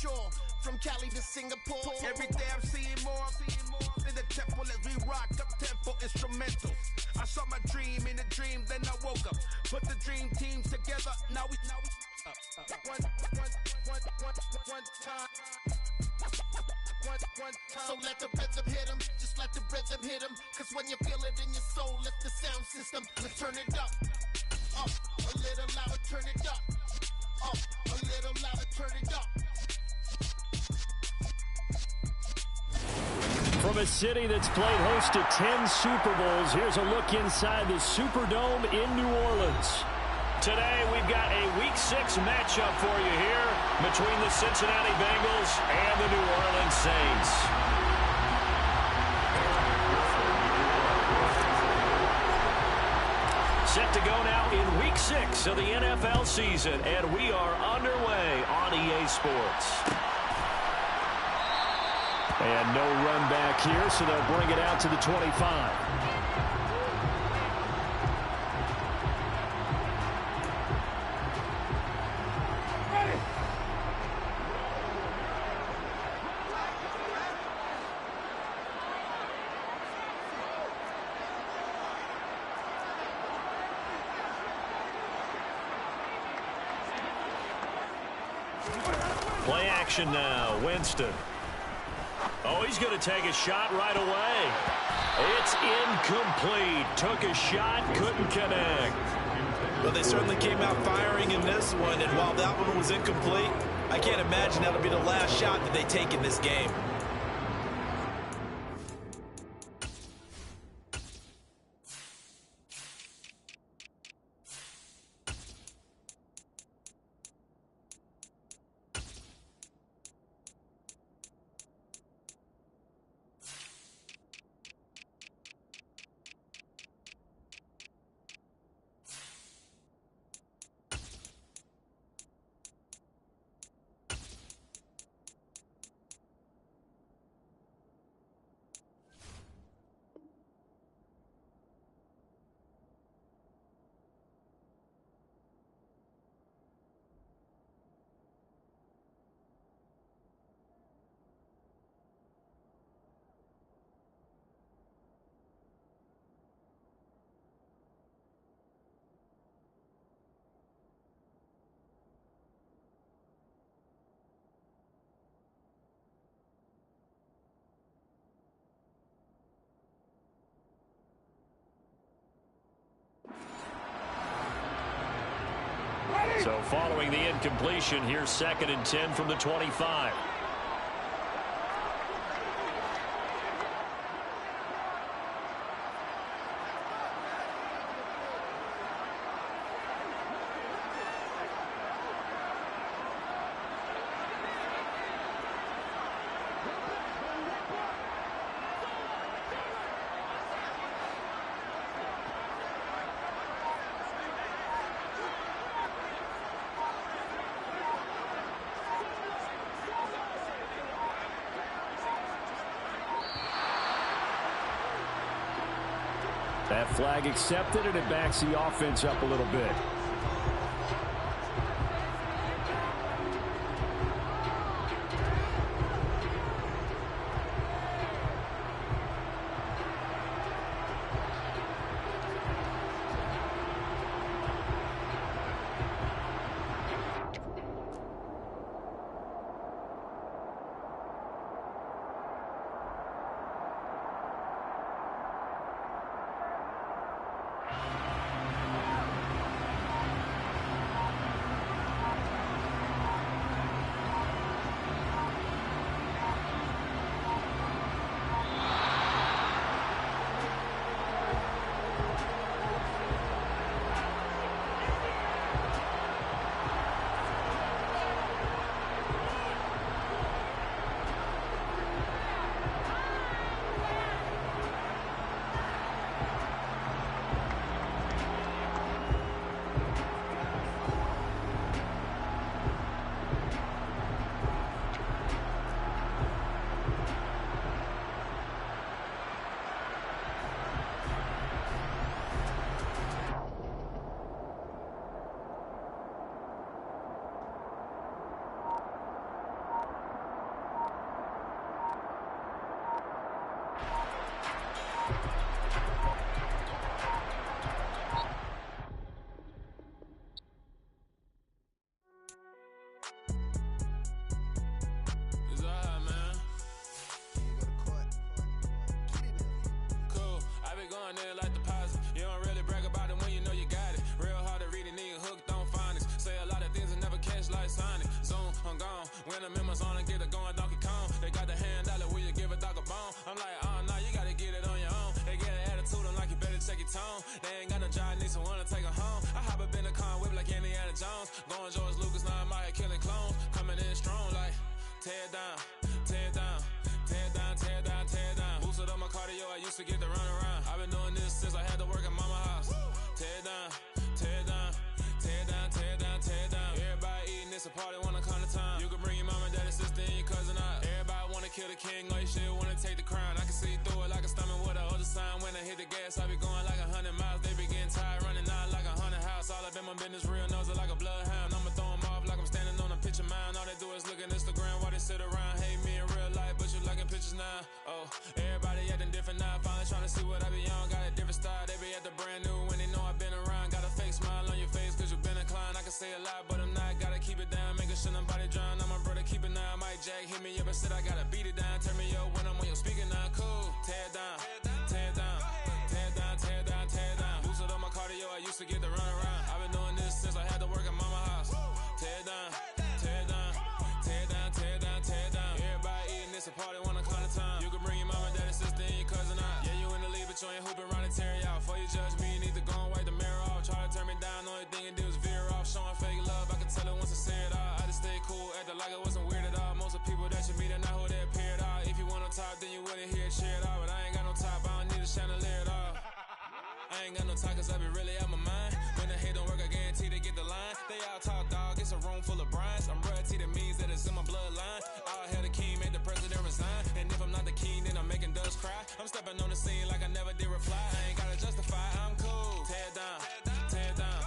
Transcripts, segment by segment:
shore. From Cali to Singapore. Every day I'm seeing more in the temple as we rock up tempo instrumentals. I saw my dream in a dream, then I woke up. Put the dream team together. Now we one time. So let the rhythm hit him, just let the rhythm hit him. Cause when you feel it in your soul, lift the sound system. Let's turn it up, a little louder, turn it up, a little louder, turn it up. From a city that's played host to 10 Super Bowls, here's a look inside the Superdome in New Orleans. Today, we've got a Week 6 matchup for you here between the Cincinnati Bengals and the New Orleans Saints. Set to go now in Week 6 of the NFL season, and we are underway on EA Sports. And no run back here, so they'll bring it out to the 25. Play action now, Winston. Oh, he's going to take a shot right away. It's incomplete. Took a shot, couldn't connect. Well, they certainly came out firing in this one, and while that one was incomplete, I can't imagine that'll be the last shot that they take in this game. So following the incompletion, here's 2nd and 10 from the 25. That flag accepted, and it backs the offense up a little bit. going in like deposit. You don't really brag about it when you know you got it. Real hard to read a nigga hooked on phonics. Say a lot of things and never catch like Sonic. Zoom, I'm gone. When I'm in my zone and get it going Donkey Kong. They got the hand dollar, will you give a dog a bone? I'm like, oh no, you gotta get it on your own. They get an attitude, I'm like, you better check your tone. They ain't got no job, need someone to take her home. I hop up in the car and whip like Indiana Jones. Going George Lucas, now I'm out here killing clones. Coming in strong like, tear down, tear down, tear down, tear down, tear down. Boosted up my cardio, I used to get to run around. I've been doing this since I had to work at mama house. Tear down, tear down, tear down, tear down, tear down. Everybody eating this a party, wanna come to time. You can bring your mama, daddy, sister, and your cousin out. Everybody wanna kill the king, or you shit wanna take the crown. I can see through it like a stomach with a other sign. When I hit the gas, I be going like 100 miles. They be getting tired, running out like 100 house. All up in my business, real nose it like a bloodhound. I'ma throw 'em off like I'm standing on a picture mound. All they do is look at Instagram while they sit around. Hate me in real life, but you liking pictures now. Oh, everybody acting different now. Finally trying to see what I be on. Got a different style, they be at the brand new when they know I've been around. Got a fake smile on your face cause you been inclined. I can say a lot, but I'm not. Gotta keep it down, making sure nobody drown. I'm my brother, keep it now. Mike Jack hit me up and said I gotta beat it down. Turn me up when I'm on your speaker now. Cool, tear down, tear down, tear down, tear down, tear down. Boosted up my cardio, I used to get to run around. I've been doing this since I had to work at mama house. Tear down, tear down, tear down, tear down, tear down. Everybody eating this a party, wanna come to time. You can bring your mama, daddy, sister, and your cousin out. Yeah, you in the league, but you ain't hooping around and tear you out. Before you judge me, you need to go and wipe the mirror off. Try to turn me down, only thing you do is veer off. Showing fake love, I can tell it once I say it all. I just stay cool, acting like I wasn't weird at all. Most of the people that you meet are not who they appear at all. If you want on top, then you wouldn't hear it cheer at all. But I ain't got no top, I don't need a chandelier at all. I ain't got no time cause I be really out my mind. When the hate don't work, I guarantee they get the line. They all talk dog, it's a room full of brines. I'm royalty, that means that it's in my bloodline. All hail the king, made the president resign. And if I'm not the king, then I'm making dust cry. I'm stepping on the scene like I never did reply. I ain't gotta justify, I'm cool. Tear down, tear down,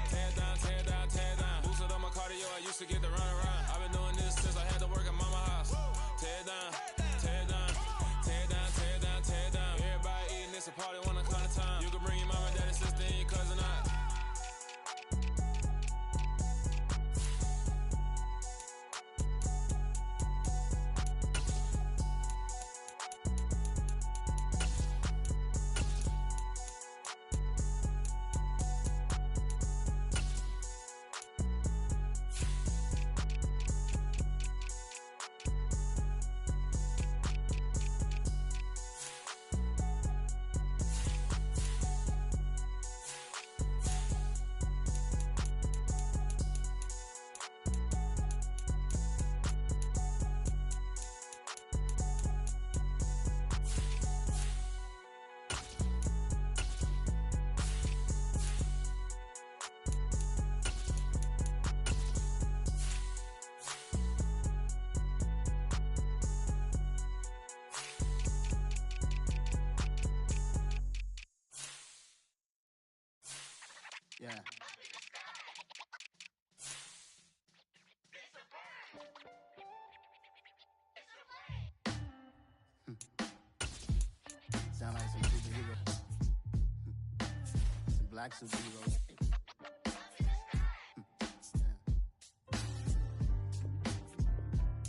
tear down, tear down, tear down. Boosted up my cardio, I used to get to run around. I've been doing this since I had to work at mama house. Tear down, tear down, tear down, tear down, tear down. Everybody eating this a party, wanna come to time. You can bring your mama, daddy, sister, and your cousin out. Yeah. Sound like some superheroes. Some black superheroes.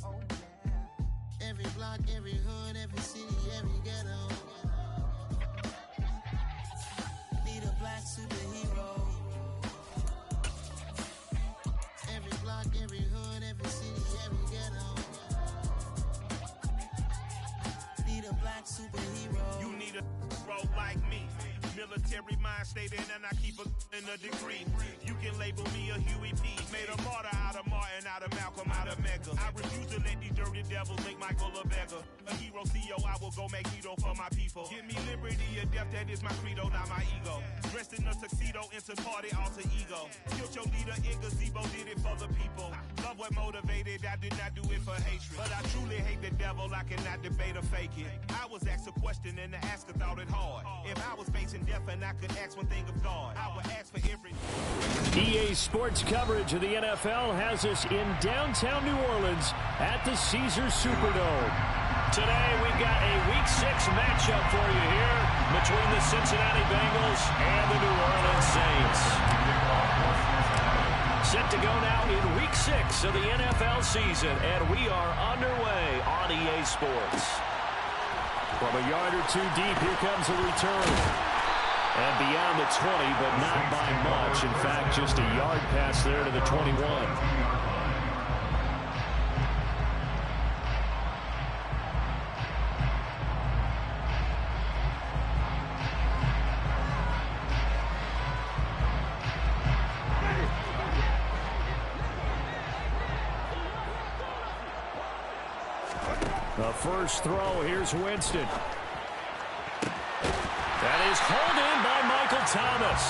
Oh yeah. Every block, every hood, every city, every ghetto. Need a black superhero. Every block, every hood, every city, every ghetto. Need a black superhero. You need a role like me. Military mind stated, and I keep in a degree. You can label me a Huey P. Made a martyr out of Martin, out of Malcolm, out of Mecca. I refuse to let these dirty devils make Michael a beggar. A hero CEO, I will go make hero for my people. Give me liberty or death, that is my credo, not my ego. Dressed in a tuxedo, into party, alter ego. Killed your leader in gazebo, did it for the people. Love what motivated, I did not do it for hatred. But I truly hate the devil, I cannot debate or fake it. I was asked a question and the asker thought it hard. If I was facing death and I could ask one thing of God, I would ask for every... EA Sports coverage of the NFL has us in downtown New Orleans at the Caesars Superdome. Today we've got a Week 6 matchup for you here between the Cincinnati Bengals and the New Orleans Saints. Set to go now in Week 6 of the NFL season, and we are underway on EA Sports. From a yard or two deep, here comes a return. And beyond the 20, but not by much. In fact, just a yard pass there to the 21. The first throw, here's Winston. That is hauled in by Michael Thomas.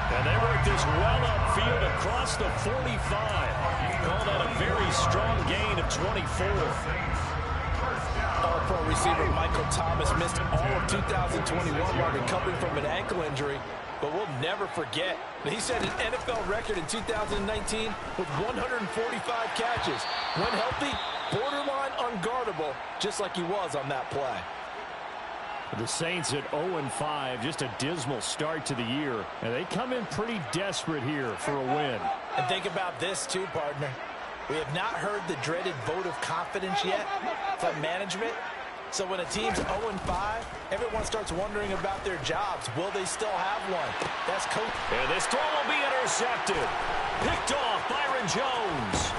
And they work this well upfield across the 45. Call that a very strong gain of 24. All-pro receiver Michael Thomas missed all of 2021 while recovering from an ankle injury. But we'll never forget, he set an NFL record in 2019 with 145 catches. When healthy, borderline unguardable, just like he was on that play. The Saints at 0-5, just a dismal start to the year. And they come in pretty desperate here for a win. And think about this too, partner. We have not heard the dreaded vote of confidence yet from management. So when a team's 0-5, everyone starts wondering about their jobs. Will they still have one? That's coach. And this throw will be intercepted. Picked off Byron Jones.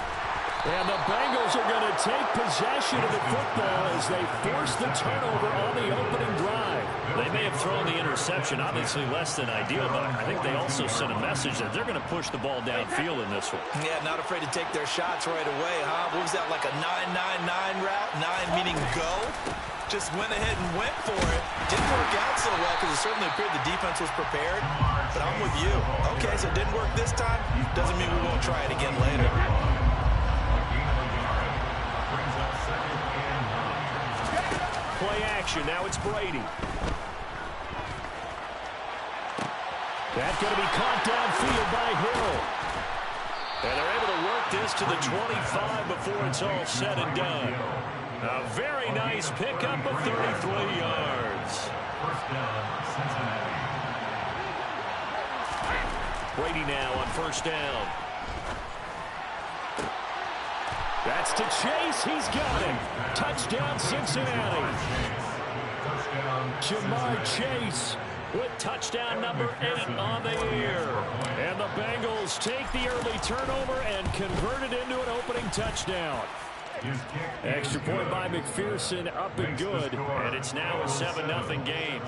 And the Bengals are going to take possession of the football as they force the turnover on the opening drive. They may have thrown the interception, obviously less than ideal, but I think they also sent a message that they're going to push the ball downfield in this one. Yeah, not afraid to take their shots right away, huh? What was that, like a 9-9-9 route? 9 meaning go? Just went ahead and went for it. Didn't work out so well because it certainly appeared the defense was prepared. But I'm with you. Okay, so it didn't work this time. Doesn't mean we won't try it again later. Play action. Now it's Brady. That's going to be caught downfield by Hill. And they're able to work this to the 25 before it's all said and done. A very nice pickup of 33 yards. Brady now on first down. That's to Chase. He's got it. Touchdown, Cincinnati. Jamar Chase with touchdown number 8 on the year. And the Bengals take the early turnover and convert it into an opening touchdown. Extra point by McPherson, up and good. And it's now a 7-0 game.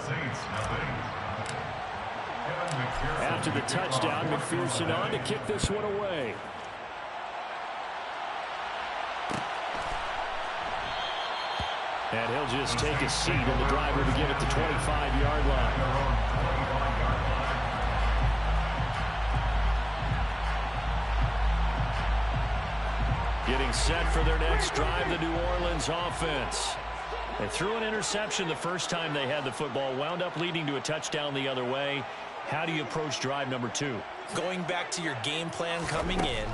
After the touchdown, McPherson on to kick this one away. And he'll just take a seat, and the drive will begin at the 25-yard line. Getting set for their next drive, the New Orleans offense. They threw an interception the first time they had the football, wound up leading to a touchdown the other way. How do you approach drive number 2? Going back to your game plan coming in,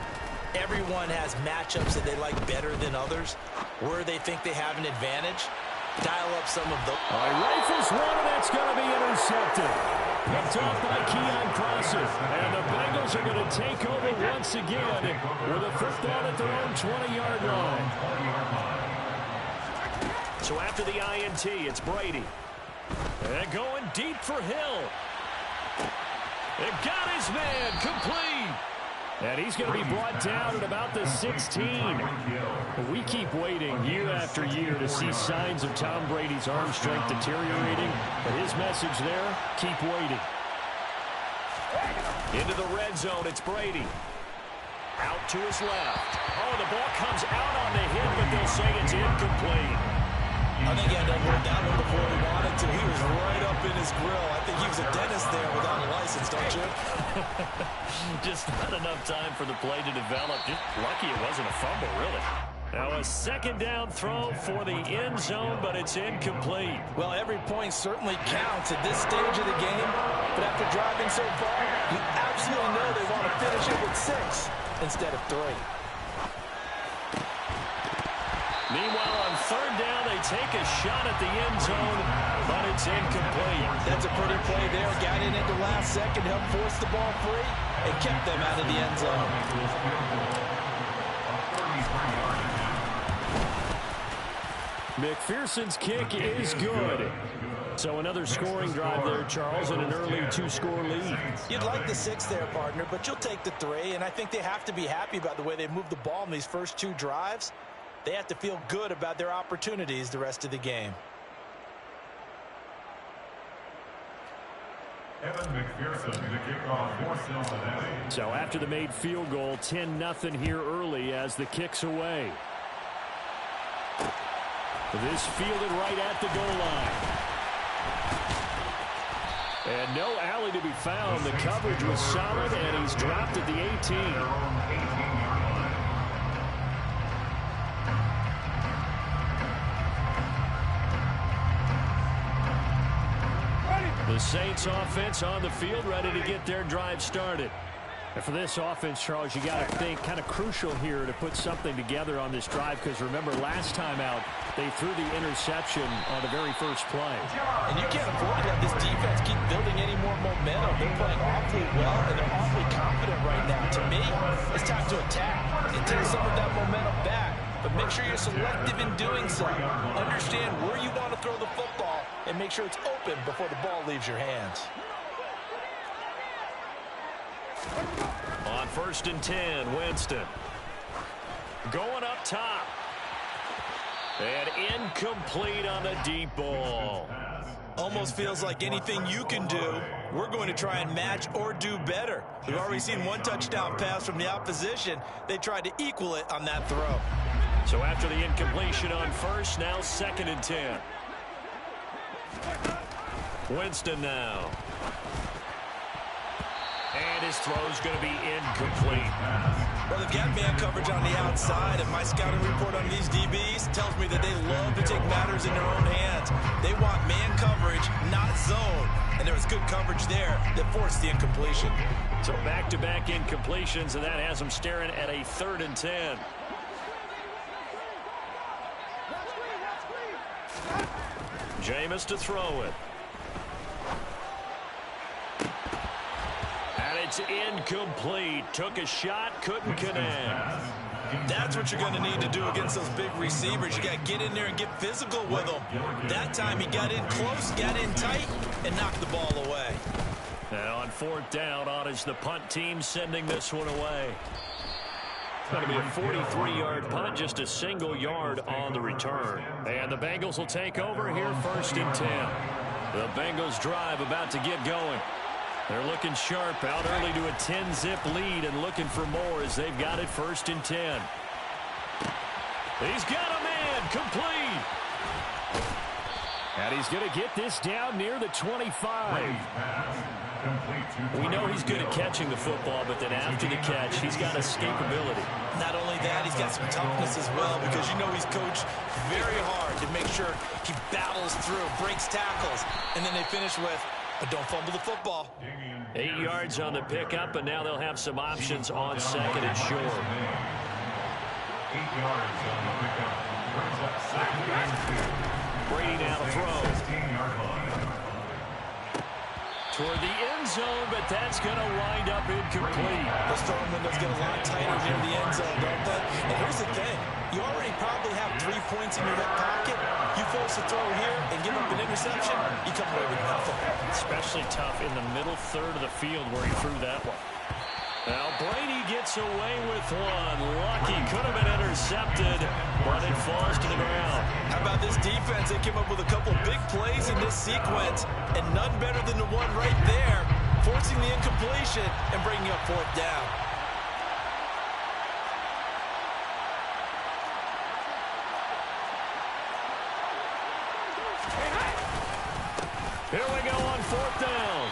everyone has matchups that they like better than others, where they think they have an advantage. Dial up some of those. All right, rifles one, and that's going to be intercepted. Picked off by Keon Crosser. And the Bengals are going to take over once again with a football at their own 20-yard line. So after the INT, it's Brady. And going deep for Hill. It got his man complete. And he's going to be brought down at about the 16. We keep waiting year after year to see signs of Tom Brady's arm strength deteriorating. But his message there, keep waiting. Into the red zone, it's Brady. Out to his left. Oh, the ball comes out on the hit, but they'll say it's incomplete. I think he had to hold that one before he wanted to. He was right up in his grill. I think he was a dentist there without a license, don't you? Just not enough time for the play to develop. Just lucky it wasn't a fumble, really. Now a second down throw for the end zone, but it's incomplete. Well, every point certainly counts at this stage of the game. But after driving so far, you absolutely know they want to finish it with 6 instead of 3. Meanwhile, on third down, they take a shot at the end zone, but it's incomplete. That's a pretty play there. Got in at the last second, helped force the ball free, and kept them out of the end zone. McPherson's kick is good. So another scoring drive there, Charles, and an early 2-score lead. You'd like the 6 there, partner, but you'll take the 3, and I think they have to be happy about the way they moved the ball in these first 2 drives. They have to feel good about their opportunities the rest of the game. So after the made field goal, 10-0 here early as the kick's away. This fielded right at the goal line. And no alley to be found. The coverage was solid, and he's dropped at the 18. The Saints offense on the field, ready to get their drive started. And for this offense, Charles, you got to think kind of crucial here to put something together on this drive, because remember, last time out, they threw the interception on the very first play. And you can't afford to have this defense keep building any more momentum. They're playing awfully well, and they're awfully confident right now. To me, it's time to attack and take some of that momentum back. But make sure you're selective in doing so. Understand where you want to throw the football and make sure it's open before the ball leaves your hands. On 1st and 10, Winston. Going up top. And incomplete on the deep ball. Almost feels like anything you can do, we're going to try and match or do better. We've already seen 1 touchdown pass from the opposition. They tried to equal it on that throw. So after the incompletion on 1st, now 2nd and 10. Winston now. And his throw's going to be incomplete. Well, they've got man coverage on the outside, and my scouting report on these DBs tells me that they love to take matters in their own hands. They want man coverage, not zone. And there was good coverage there that forced the incompletion. So back-to-back incompletions, and that has them staring at a 3rd and 10. Jameis to throw it. And it's incomplete. Took a shot, couldn't connect. That's what you're going to need to do against those big receivers. You got to get in there and get physical with them. That time he got in close, got in tight, and knocked the ball away. And on 4th down, on is the punt team sending this one away. It's going to be a 43-yard punt, just a single yard on the return. And the Bengals will take over here 1st and 10. The Bengals drive about to get going. They're looking sharp, out early to a 10-zip lead and looking for more as they've got it 1st and 10. He's got a man, complete. And he's going to get this down near the 25. We know he's good at catching the football, but then after the catch, he's got escapability. Not only that, he's got some toughness as well, because you know he's coached very hard to make sure he battles through, breaks tackles, and then they finish with, but don't fumble the football. 8 yards on the pickup, and now they'll have some options on 2nd and short. 8 yards on the pickup. Brings up 2nd and 2. Brady now to throw. 16-yard line. Toward the end zone, but that's going to wind up incomplete. Those throwing windows get a lot tighter near the end zone, don't they? And here's the thing. You already probably have 3 points in your hip pocket. You force a throw here and give up an interception, you come away with nothing. Especially tough in the middle third of the field where he threw that one. Now Brady gets away with one. Lucky, could have been intercepted, but it falls to the ground. How about this defense? They came up with a couple big plays in this sequence, and none better than the one right there, forcing the incompletion and bringing up 4th down. Here we go on 4th down.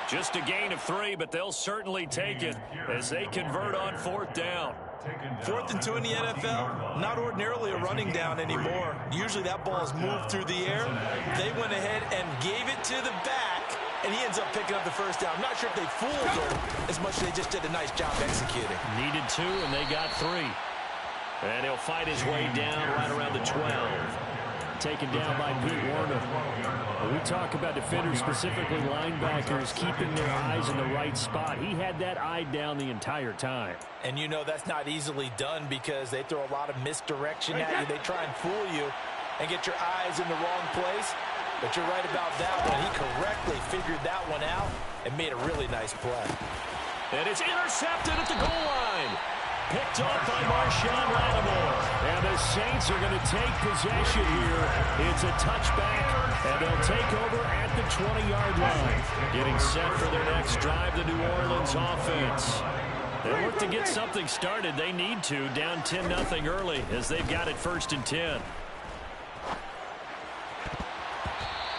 Just a gain of 3, but they'll certainly take it as they convert on 4th down. 4th and 2 in the NFL, not ordinarily a running down anymore. Usually that ball is moved through the air. They went ahead and gave it to the back, and he ends up picking up the 1st down. I'm not sure if they fooled him as much as they just did a nice job executing. Needed 2, and they got 3. And he'll fight his way down right around the 12. Taken down by Pete Warner. We talk about defenders, specifically linebackers, keeping their eyes in the right spot. He had that eye down the entire time. And you know that's not easily done because they throw a lot of misdirection at you. They try and fool you. and get your eyes in the wrong place. But you're right about that one. He correctly figured that one out and made a really nice play. And it's intercepted at the goal line. Picked off by Marshawn Lattimore. And the Saints are going to take possession here. It's a touchback, and they'll take over at the 20-yard line. Getting set for their next drive, the New Orleans offense. They look to get something started. They need to, down 10-0 early, as they've got it 1st and 10.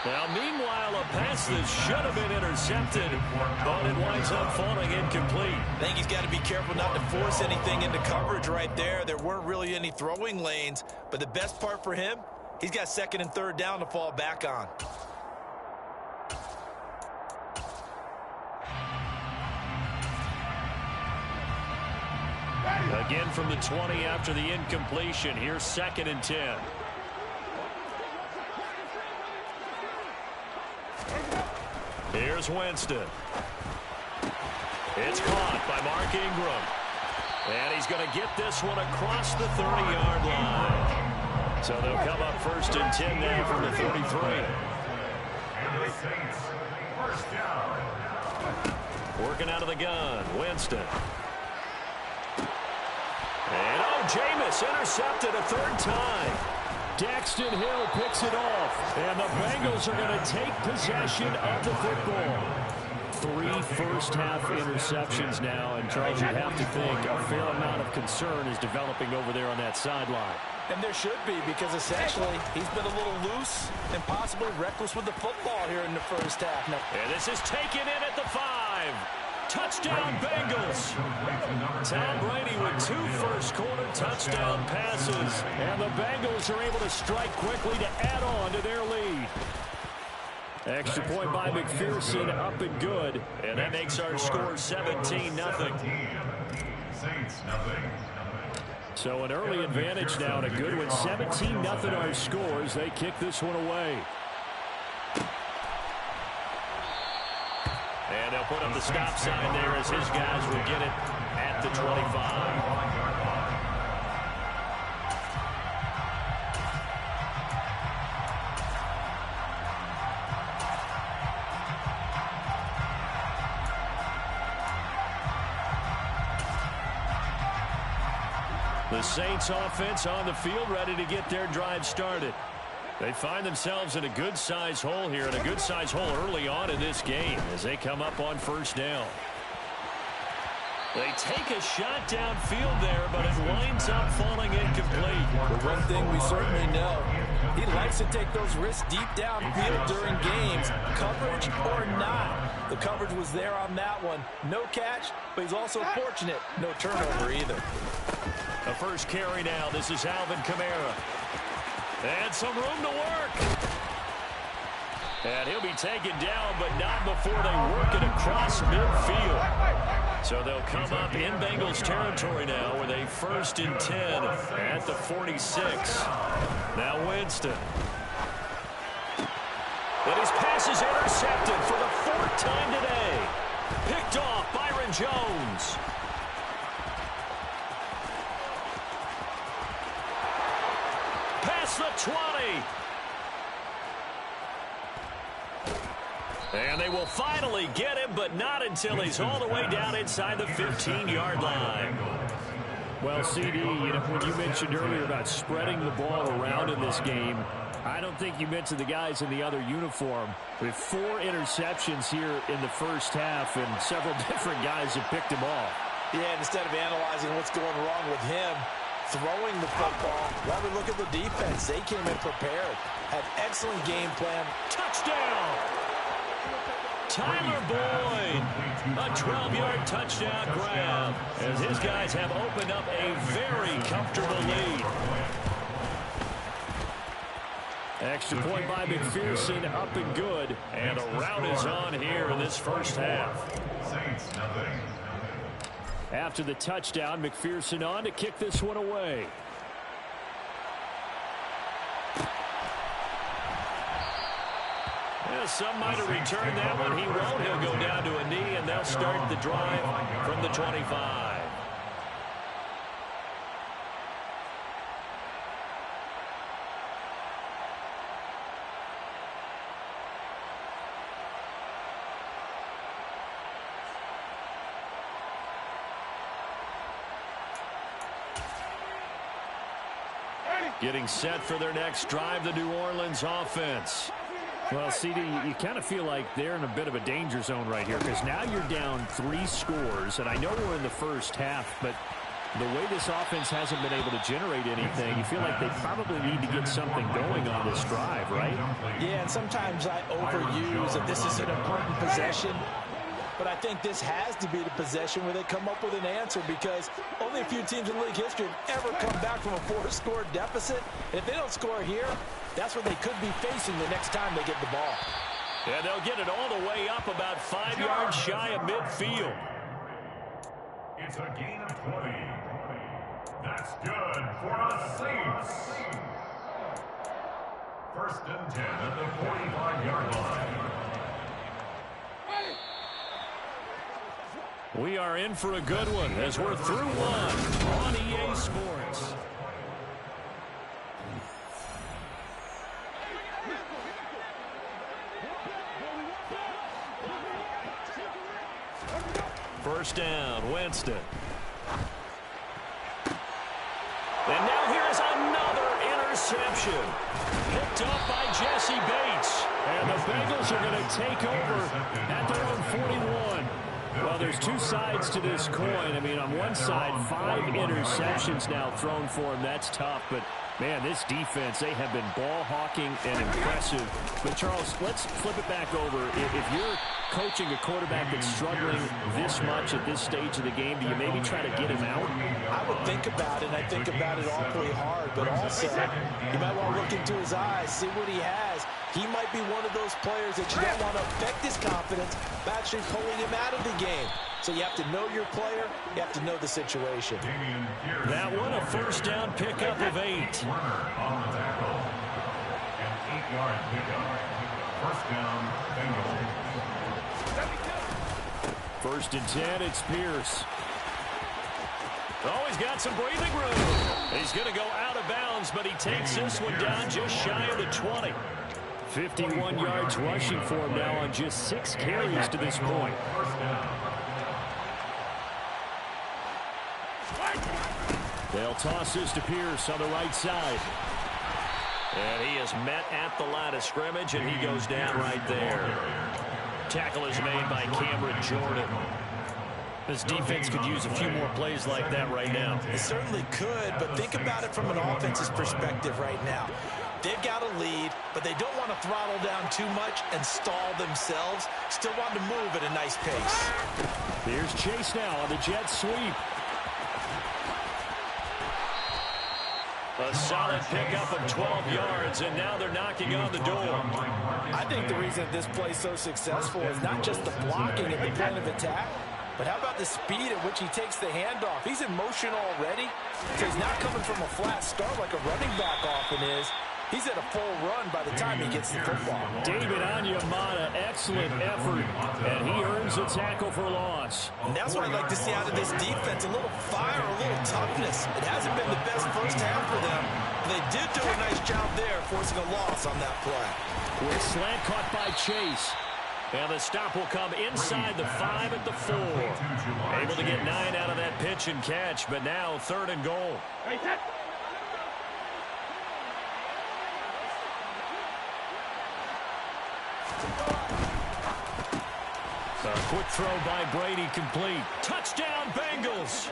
Now, meanwhile, a pass that should have been intercepted, but it winds up falling incomplete. I think he's got to be careful not to force anything into coverage right there. There weren't really any throwing lanes, but the best part for him, he's got 2nd and 3rd down to fall back on. Again from the 20 after the incompletion. Here's 2nd and 10. Here's Winston. It's caught by Mark Ingram. And he's going to get this one across the 30-yard line. So they'll come up 1st and 10 now from the 33. And the Saints, 1st down. Working out of the gun, Winston. And Jameis intercepted a 3rd time. Daxton Hill picks it off, and the Bengals are going to take possession of the football. 3 first-half interceptions now, and Charles, you have to think a fair amount of concern is developing over there on that sideline. And there should be, because essentially he's been a little loose and possibly reckless with the football here in the 1st half. Now, and this is taken in at the 5. Touchdown, Bengals. Tom Brady with 2 first-quarter touchdown passes. And the Bengals are able to strike quickly to add on to their lead. Extra point by McPherson, up and good. And that makes our score 17-0. Saints, nothing. So an early advantage now, and a good one. 17-0 our scores. They kick this one away. And they'll put up the stop sign there as his guys will get it at the 25. The Saints offense on the field ready to get their drive started. They find themselves in a good-sized hole here, and a good-sized hole early on in this game as they come up on 1st down. They take a shot downfield there, but it winds up falling incomplete. The one thing we certainly know, he likes to take those risks deep downfield during games, coverage or not. The coverage was there on that one. No catch, but he's also fortunate. No turnover either. The first carry now. This is Alvin Kamara. And some room to work. And he'll be taken down, but not before they work it across midfield. So they'll come up in Bengals territory now with a 1st and 10 at the 46. Now Winston. And his pass is intercepted for the 4th time today. Picked off Byron Jones. Past the 20. And they will finally get him, but not until he's all the way down inside the 15-yard line. Well, CD, when you mentioned earlier about spreading the ball around in this game, I don't think you mentioned the guys in the other uniform. With 4 interceptions here in the 1st half, and several different guys have picked him off. Yeah, instead of analyzing what's going wrong with him, throwing the football, rather look at the defense. They came in prepared, had excellent game plan. Touchdown! Tyler Boyd, a 12-yard touchdown grab, as his guys have opened up a very comfortable lead. Extra point by McPherson, up and good, and a rout is on here in this 1st half. Saints, nothing. After the touchdown, McPherson on to kick this one away. Yeah, some might have returned that one. He won't. He'll go down to a knee, and they'll start the drive from the 25. Getting set for their next drive, the New Orleans offense. Well, CD, you kind of feel like they're in a bit of a danger zone right here because now you're down 3 scores, and I know we're in the first half, but the way this offense hasn't been able to generate anything, you feel like they probably need to get something going on this drive, right? Yeah, and sometimes I overuse that this is an important possession, but I think this has to be the possession where they come up with an answer because only a few teams in league history have ever come back from a 4-score deficit. And if they don't score here, that's what they could be facing the next time they get the ball. Yeah, they'll get it all the way up about 5 yards shy of midfield. It's a gain of 20. That's good for the Saints. 1st and 10 at the 45-yard line. We are in for a good one as we're through one on EA Sports. First down, Winston. And now here's another interception. Picked up by Jesse Bates. And the Bengals are going to take over at their own 41. Well, there's 2 sides to this coin. I mean, on one side, 5 interceptions now thrown for him. That's tough. But, man, this defense, they have been ball hawking and impressive. But, Charles, let's flip it back over. If you're coaching a quarterback that's struggling this much at this stage of the game, do you maybe try to get him out? I would think about it, and I think about it awfully hard. But also, you might want to look into his eyes, see what he has. He might be one of those players that you don't want to affect his confidence by actually pulling him out of the game. So you have to know your player. You have to know the situation. That one, a first down pickup of 8. On the tackle. An 8-yard pickup. First down, Bengals. 1st and 10, it's Pierce. Oh, he's got some breathing room. He's going to go out of bounds, but he takes this one down just shy of the 20. 51 yards rushing for him now on just 6 carries to this point. They'll toss this to Pierce on the right side. And he is met at the line of scrimmage, and he goes down right there. Tackle is made by Cameron Jordan. This defense could use a few more plays like that right now. It certainly could, but think about it from an offense's perspective right now. They've got a lead, but they don't want to throttle down too much and stall themselves. Still want to move at a nice pace. Here's Chase now on the jet sweep. A solid pickup of 12 yards, and now they're knocking on the door. I think the reason this play is so successful is not just the blocking at the point of attack, but how about the speed at which he takes the handoff? He's in motion already, so he's not coming from a flat start like a running back often is. He's at a full run by the time he gets the football. David Onyemata, excellent effort, and he earns a tackle for loss. And that's what I'd like to see out of this defense, a little fire, a little toughness. It hasn't been the best first half for them, but they did do a nice job there, forcing a loss on that play. With slant caught by Chase. And the stop will come inside the 5 at the 4. Able to get 9 out of that pitch and catch, but now 3rd and goal. A quick throw by Brady complete. Touchdown, Bengals.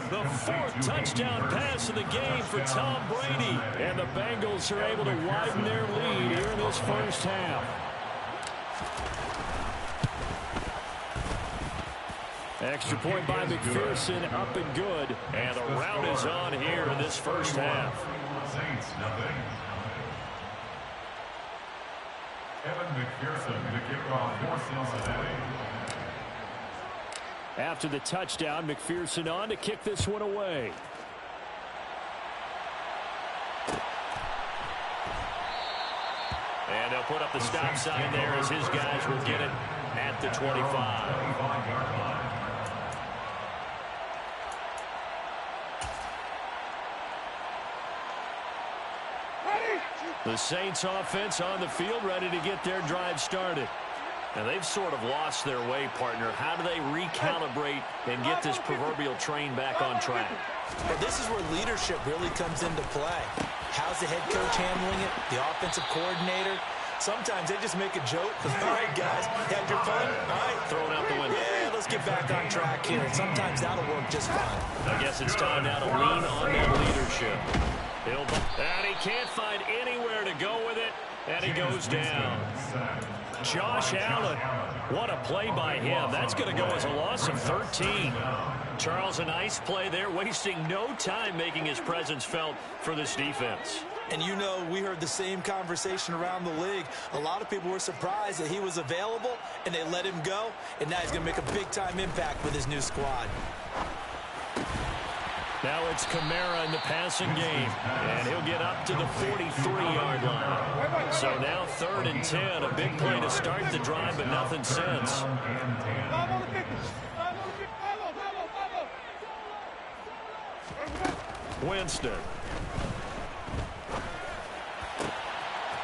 The 4th touchdown pass of the game for Tom Brady. And the Bengals are able to widen their lead here in this first half. Extra point by McPherson, up and good. And the rout is on here in this first half. Saints, nothing. Evan McPherson, the kickoff for Cincinnati. After the touchdown, McPherson on to kick this one away. And they'll put up the stop sign there as his guys will get it at the 25. The Saints offense on the field ready to get their drive started. And they've sort of lost their way, partner. How do they recalibrate and get this proverbial train back on track? Well, this is where leadership really comes into play. How's the head coach handling it? The offensive coordinator? Sometimes they just make a joke. All right, guys, had your fun? All right. Throw it out the window. Yeah, let's get back on track here. And sometimes that'll work just fine. I guess it's time now to lean on that leadership. And he can't find anywhere to go with it. And he goes down. Josh Allen. What a play by him. That's going to go as a loss of 13. Charles, a nice play there, wasting no time making his presence felt for this defense. And you know, we heard the same conversation around the league. A lot of people were surprised that he was available, and they let him go. And now he's going to make a big-time impact with his new squad. Now it's Kamara in the passing game, and he'll get up to the 43-yard line. So now 3rd and 10, a big play to start the drive, but nothing since. Winston.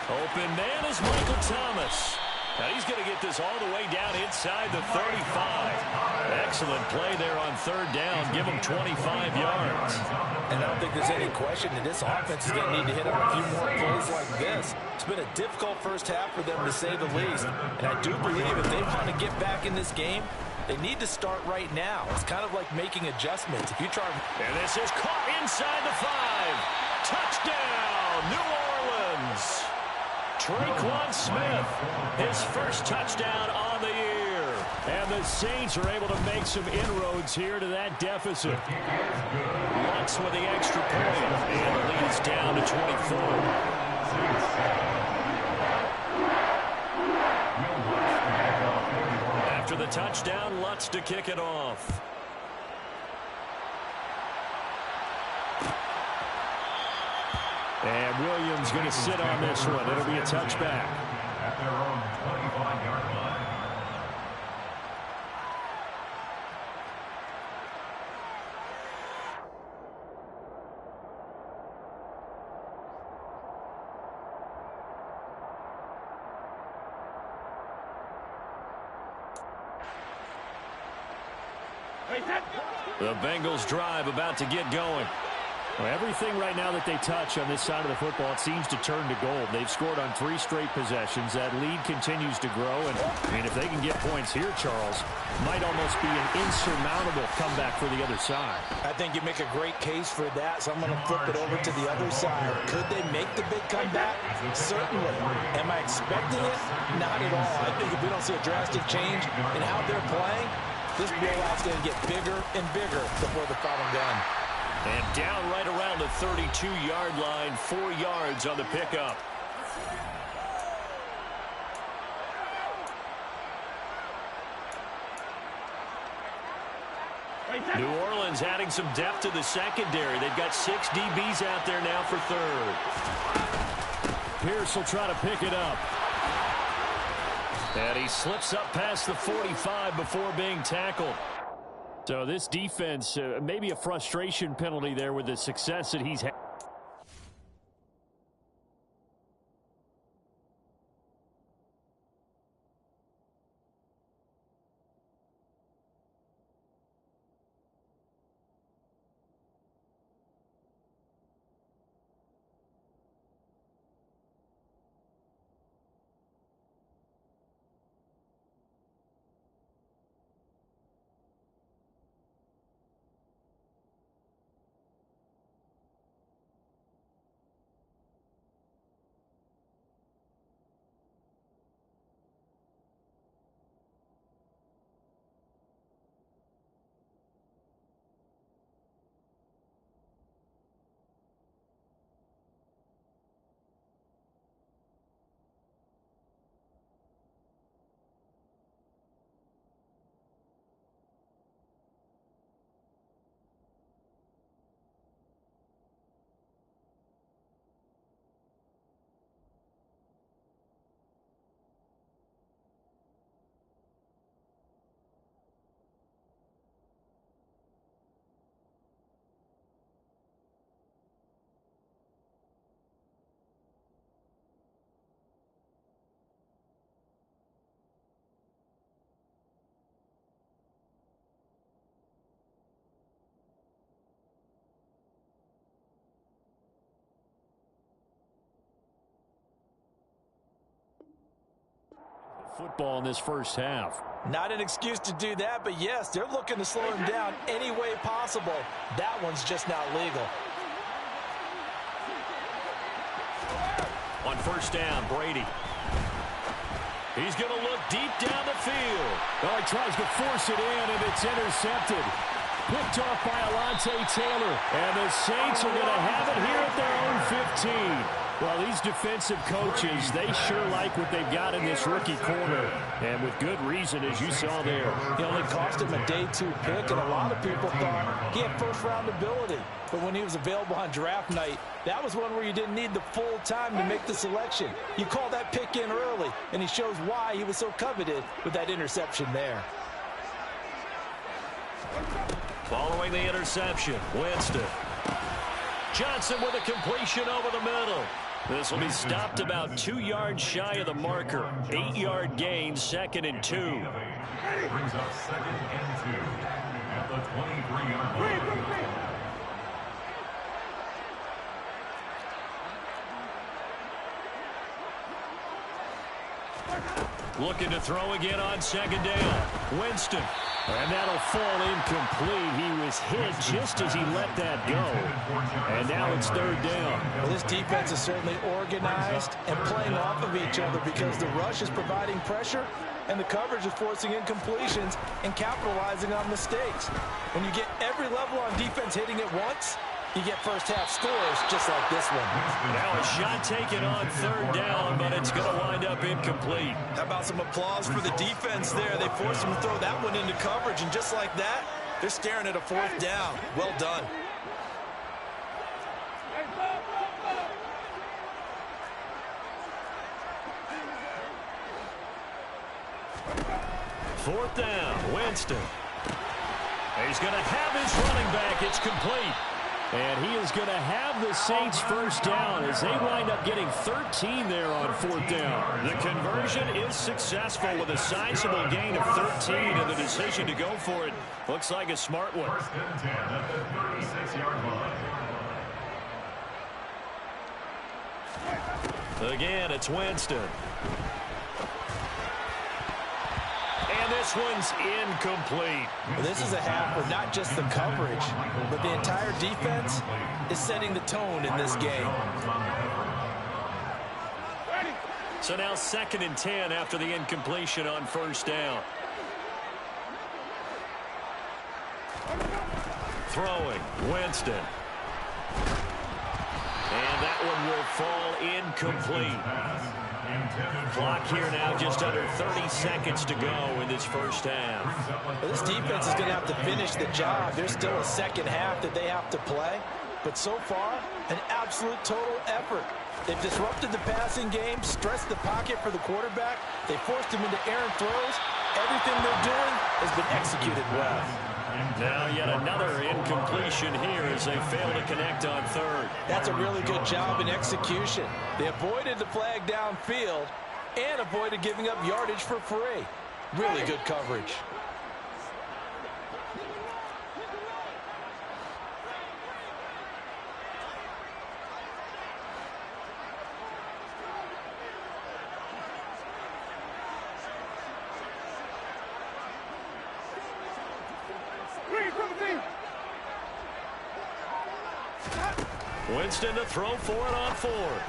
Open man is Michael Thomas. Now he's going to get this all the way down inside the 35. Excellent play there on 3rd down. Give him 25 yards. And I don't think there's any question that this offense is going to need to hit on a few more plays like this. It's been a difficult first half for them, to say the least. And I do believe if they want to get back in this game, they need to start right now. It's kind of like making adjustments. If you try... And this is caught inside the 5. Touchdown, New Orleans. Tre'Quan Smith, his first touchdown on the year. And the Saints are able to make some inroads here to that deficit. Lutz with the extra point, and the lead is down to 24. After the touchdown, Lutz to kick it off. And Williams going to sit on this one. It'll be a touchback. At their own 25-yard line. The Bengals drive about to get going. Well, everything right now that they touch on this side of the football, it seems to turn to gold. They've scored on 3 straight possessions. That lead continues to grow. And if they can get points here, Charles, might almost be an insurmountable comeback for the other side. I think you make a great case for that, so I'm going to flip it over to the other side. Could they make the big comeback? Certainly. Am I expecting it? Not at all. I think if we don't see a drastic change in how they're playing, this blowout's going to get bigger and bigger before the final gun. And down right around the 32-yard line, 4 yards on the pickup. New Orleans adding some depth to the secondary. They've got 6 DBs out there now for 3rd. Pierce will try to pick it up. And he slips up past the 45 before being tackled. So this defense, maybe a frustration penalty there with the success that he's had. football in this first half. Not an excuse to do that, but yes, they're looking to slow him down any way possible. That one's just not legal. On first down, Brady. He's going to look deep down the field. Oh, he tries to force it in, and it's intercepted. Picked off by Alontae Taylor. And the Saints are going to have it here at their own 15. Well, these defensive coaches, they sure like what they've got in this rookie corner. And with good reason, as you saw there. He only cost him a day 2 pick, and a lot of people thought he had first-round ability. But when he was available on draft night, that was one where you didn't need the full time to make the selection. You call that pick in early, and he shows why he was so coveted with that interception there. Following the interception, Winston. Johnson with a completion over the middle. This will be stopped about 2 yards shy of the marker. 8-yard gain, 2nd and 2. Brings up 2nd and 2 at the 23-yard line. Looking to throw again on 2nd down. Winston. And that'll fall incomplete. He was hit just as he let that go. And now it's 3rd down. Well, this defense is certainly organized and playing off of each other because the rush is providing pressure and the coverage is forcing incompletions and capitalizing on mistakes. When you get every level on defense hitting at once, you get first-half scores just like this one. Now a shot taken on 3rd down, but it's going to wind up incomplete. How about some applause for the defense there? They forced him to throw that one into coverage, and just like that, they're staring at a 4th down. Well done. Fourth down, Winston. He's going to have his running back. It's complete. And he is going to have the Saints first down as they wind up getting 13 there on 4th down. The conversion is successful with a sizable gain of 13, and the decision to go for it looks like a smart one. 1st and 10 at the 36-yard line. Again, it's Winston. And this one's incomplete. Well, this is a half where not just the coverage, but the entire defense is setting the tone in this game. So now 2nd and 10 after the incompletion on 1st down. Throwing, Winston. And that one will fall incomplete. Clock here now just under 30 seconds to go in this first half. Well, this defense is going to have to finish the job. There's still a second half that they have to play. But so far, an absolute total effort. They've disrupted the passing game, stressed the pocket for the quarterback. They forced him into errant throws. Everything they're doing has been executed well. Now yet another incompletion here as they fail to connect on 3rd. That's a really good job in execution. They avoided the flag downfield and avoided giving up yardage for free. Really good coverage. Winston to throw for it on 4th.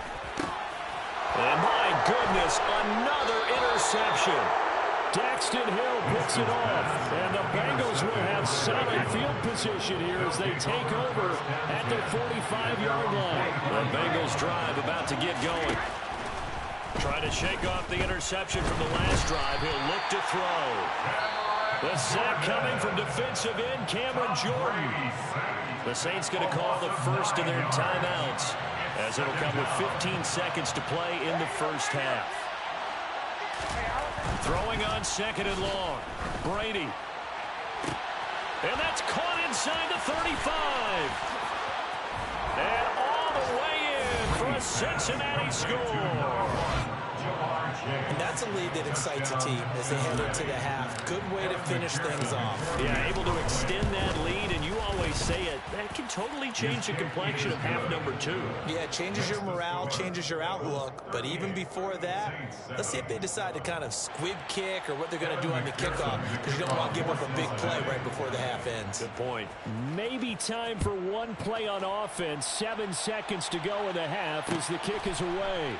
And my goodness, another interception. Daxton Hill picks it off. And the Bengals will have solid field position here as they take over at their 45-yard line. The Bengals drive about to get going. Trying to shake off the interception from the last drive. He'll look to throw. The sack coming from defensive end Cameron Jordan. The Saints going to call the first of their timeouts as it'll come with 15 seconds to play in the first half. Throwing on 2nd and long. Brady. And that's caught inside the 35. And all the way in for a Cincinnati score. And that's a lead that excites a team as they head into the half. Good way to finish things off. Yeah, able to extend that lead, and you always say it, that can totally change the complexion of half number 2. Yeah, it changes your morale, changes your outlook. But even before that, let's see if they decide to kind of squib kick or what they're going to do on the kickoff, because you don't want to give up a big play right before the half ends. Good point. Maybe time for one play on offense. 7 seconds to go in the half as the kick is away.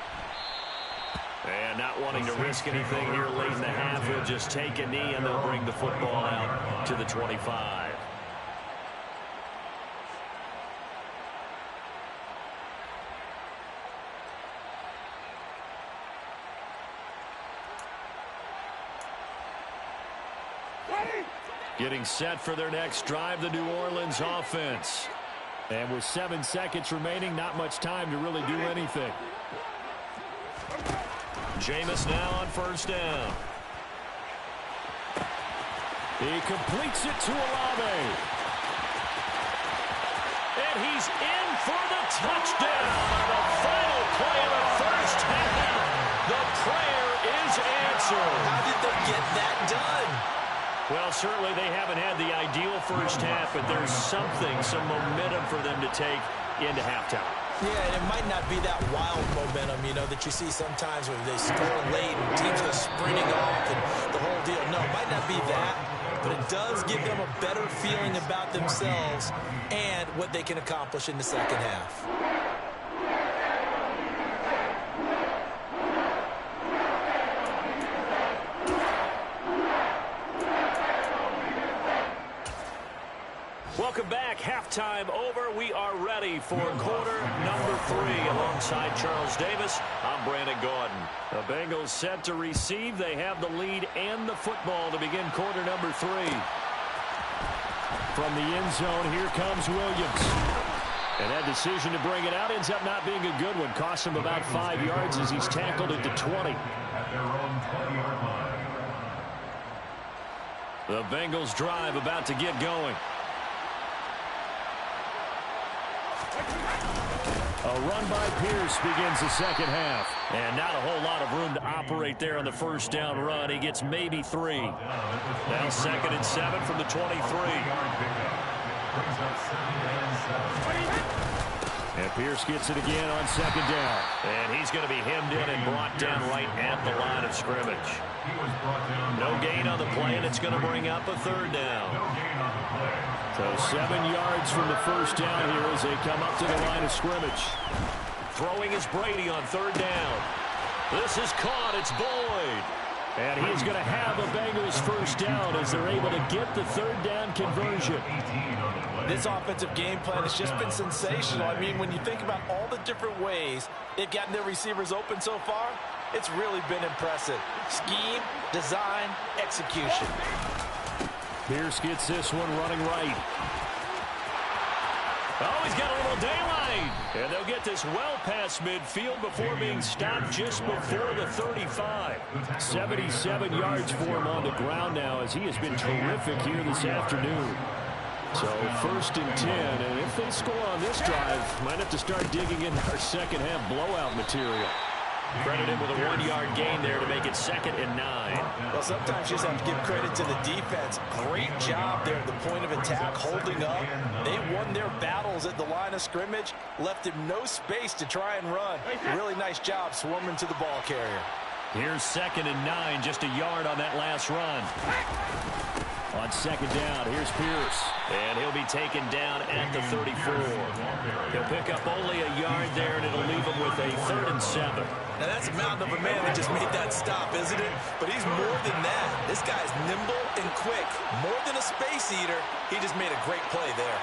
And not wanting to risk anything here late in the half, he'll just take a knee and they'll bring the football out to the 25. Getting set for their next drive, the New Orleans offense. And with 7 seconds remaining, not much time to really do anything. Jameis now on first down. He completes it to Olave. And he's in for the touchdown on the final play of the first half. The prayer is answered. How did they get that done? Well, certainly they haven't had the ideal first half, but there's something, some momentum for them to take into halftime. Yeah, and it might not be that wild momentum, you know, that you see sometimes when they score late and teams go sprinting off and the whole deal. No, it might not be that, but it does give them a better feeling about themselves and what they can accomplish in the second half. Welcome back. Halftime over. We are ready for quarter number 3. Alongside Charles Davis, I'm Brandon Gordon. The Bengals set to receive. They have the lead and the football to begin quarter number 3. From the end zone, here comes Williams. And that decision to bring it out ends up not being a good one. Cost him about 5 yards as he's tackled at the 20. At their own 20-yard line. The Bengals drive about to get going. A run by Pierce begins the second half. And not a whole lot of room to operate there on the first down run. He gets maybe 3. Now 2nd and 7 from the 23. And Pierce gets it again on 2nd down. And he's going to be hemmed in and brought down right at the line of scrimmage. No gain on the play, and it's going to bring up a 3rd down. So 7 yards from the first down here as they come up to the line of scrimmage. Throwing is Brady on 3rd down. This is caught. It's Boyd. And he's going to have a Bengals first down as they're able to get the 3rd down conversion. This offensive game plan has just been sensational. I mean, when you think about all the different ways they've gotten their receivers open so far, it's really been impressive. Scheme, design, execution. Pierce gets this one running right. Oh, he's got a little daylight. And they'll get this well past midfield before being stopped just before the 35. 77 yards for him on the ground now as he has been terrific here this afternoon. So 1st and 10, and if they score on this drive, might have to start digging in our second half blowout material. Credit him with a 1-yard gain there to make it 2nd and 9. Well, sometimes you just have to give credit to the defense. Great job there at the point of attack, holding up. They won their battles at the line of scrimmage, left him no space to try and run. Really nice job swarming to the ball carrier. Here's 2nd and 9, just a yard on that last run. On 2nd down, here's Pierce. And he'll be taken down at the 34. He'll pick up only a yard there, and it'll leave him with a 3rd and 7. Now, that's a mountain of a man that just made that stop, isn't it? But he's more than that. This guy's nimble and quick. More than a space eater, he just made a great play there.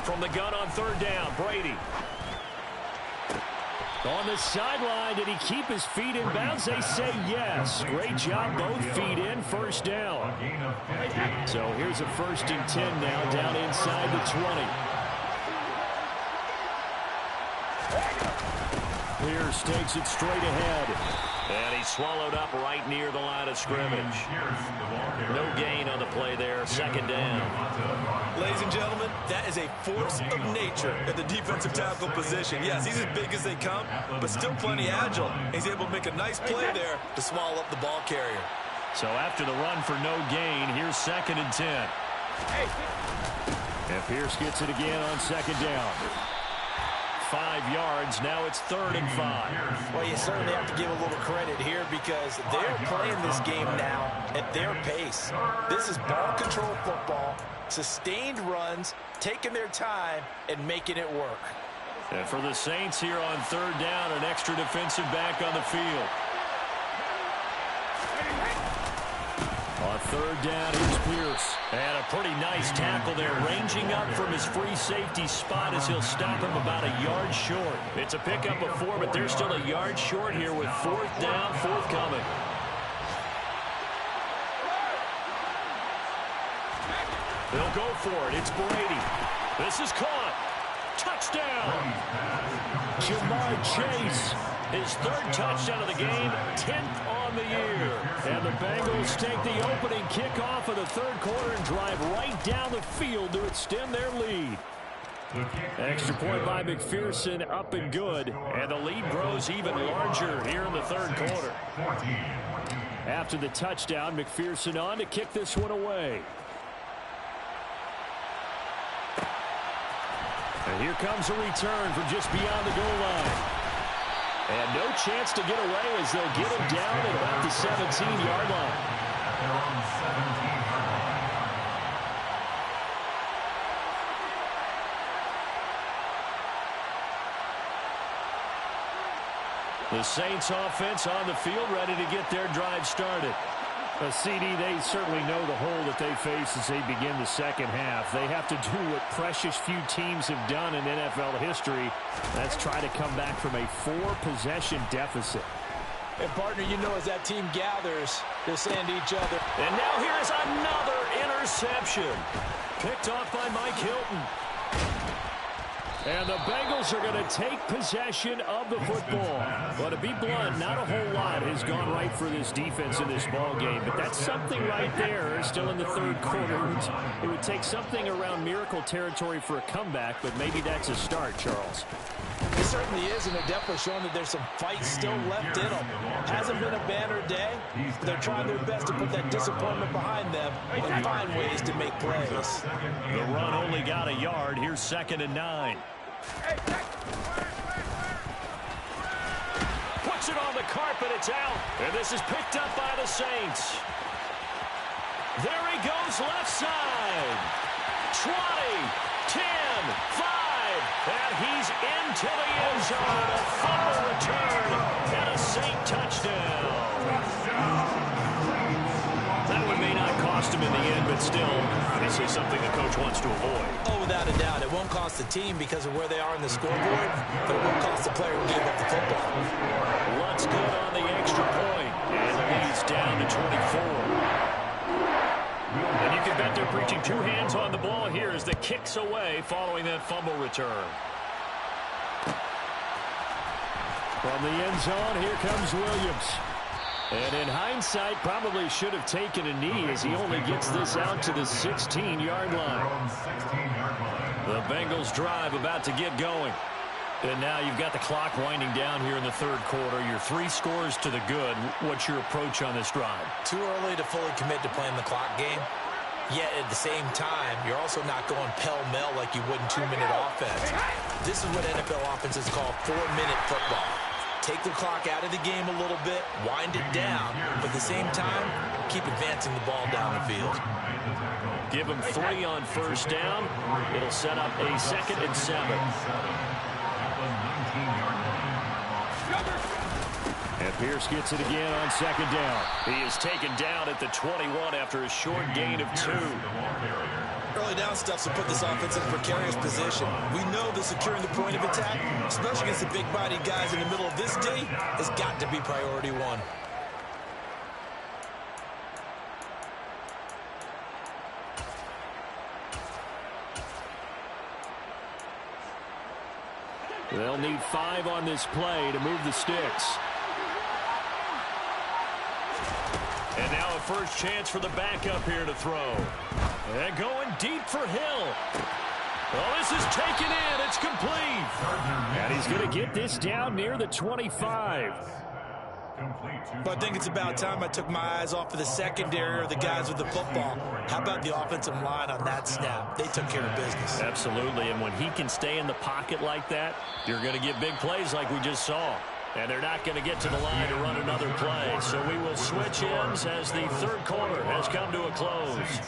From the gun on 3rd down, Brady. On the sideline, did he keep his feet in bounds? They say yes. Great job, both feet in, 1st down. So here's a 1st and 10 now, down inside the 20. Pierce takes it straight ahead. And he's swallowed up right near the line of scrimmage. No gain on the play there. Second down. Ladies and gentlemen, that is a force of nature at the defensive tackle position. Yes, he's as big as they come, but still plenty agile. He's able to make a nice play there to swallow up the ball carrier. So after the run for no gain, here's 2nd and 10. And Pierce gets it again on 2nd down. 5 yards. Now it's 3rd and 5. Well, you certainly have to give a little credit here because they're playing this game now at their pace. This is ball control football, sustained runs, taking their time, and making it work. And for the Saints here on 3rd down, an extra defensive back on the field. On 3rd down, here's Pierce. And a pretty nice tackle there, ranging up from his free safety spot as he'll stop him about a yard short. It's a pickup of 4, but they're still a yard short here with 4th down, forthcoming. They'll go for it. It's Brady. This is caught. Touchdown. Jamar Chase, his 3rd touchdown of the game, 10th on the year. And the Bengals take the opening kickoff of the 3rd quarter and drive right down the field to extend their lead. Extra point by McPherson, up and good. And the lead grows even larger here in the 3rd quarter. After the touchdown, McPherson on to kick this one away. And here comes a return from just beyond the goal line. And no chance to get away as they'll get him down at about the 17-yard line. The Saints offense on the field, ready to get their drive started. CD, they certainly know the hole that they face as they begin the 2nd half. They have to do what precious few teams have done in NFL history. That's try to come back from a 4-possession deficit. And, partner, you know as that team gathers, they're saying to each other. And now here is another interception. Picked off by Mike Hilton. And the Bengals are going to take possession of the football. Well, to be blunt, not a whole lot has gone right for this defense in this ball game, but that's something right there. Still in the 3rd quarter. It would take something around miracle territory for a comeback, but maybe that's a start, Charles. It certainly is, and they're definitely showing that there's some fight still left in them. Hasn't been a banner day, but they're trying their best to put that disappointment behind them and find ways to make plays. The run only got a yard. Here's 2nd and 9. Puts it on the carpet. It's out. And this is picked up by the Saints. There he goes left side. 20, 10, 5. And he's into the end zone. A fumble return and a Saint touchdown. That one may not cost him in the end, but still, obviously something the coach wants to avoid. Oh, without a doubt. It won't cost the team because of where they are in the scoreboard, but it won't cost the player who gave up the football. Lutz good on the extra point, and the lead's down to 24. And you can bet they're preaching 2 hands on the ball here as the kick's away following that fumble return. From the end zone, here comes Williams. And in hindsight, probably should have taken a knee as he only gets this out to the 16-yard line. The Bengals drive about to get going. And now you've got the clock winding down here in the 3rd quarter. You're 3 scores to the good. What's your approach on this drive? Too early to fully commit to playing the clock game. Yet at the same time, you're also not going pell-mell like you would in 2-minute offense. This is what NFL offenses call 4-minute football. Take the clock out of the game a little bit, wind it down, but at the same time, keep advancing the ball down the field. Give them 3 on 1st down. It'll set up a 2nd and 7. And Pierce gets it again on 2nd down. He is taken down at the 21 after a short gain of 2. Early down stuff to put this offense in a precarious position. We know that securing the point of attack, especially against the big-bodied guys in the middle of this D, has got to be priority 1. They'll need 5 on this play to move the sticks. And now a first chance for the backup here to throw. And going deep for Hill. Oh, this is taken in. It's complete. And he's going to get this down near the 25. But I think it's about time I took my eyes off of the secondary or the guys with the football. How about the offensive line on that snap? They took care of business. Absolutely, and when he can stay in the pocket like that, you're going to get big plays like we just saw. And they're not going to get to the line to run another play. So we will switch ends as the third quarter has come to a close.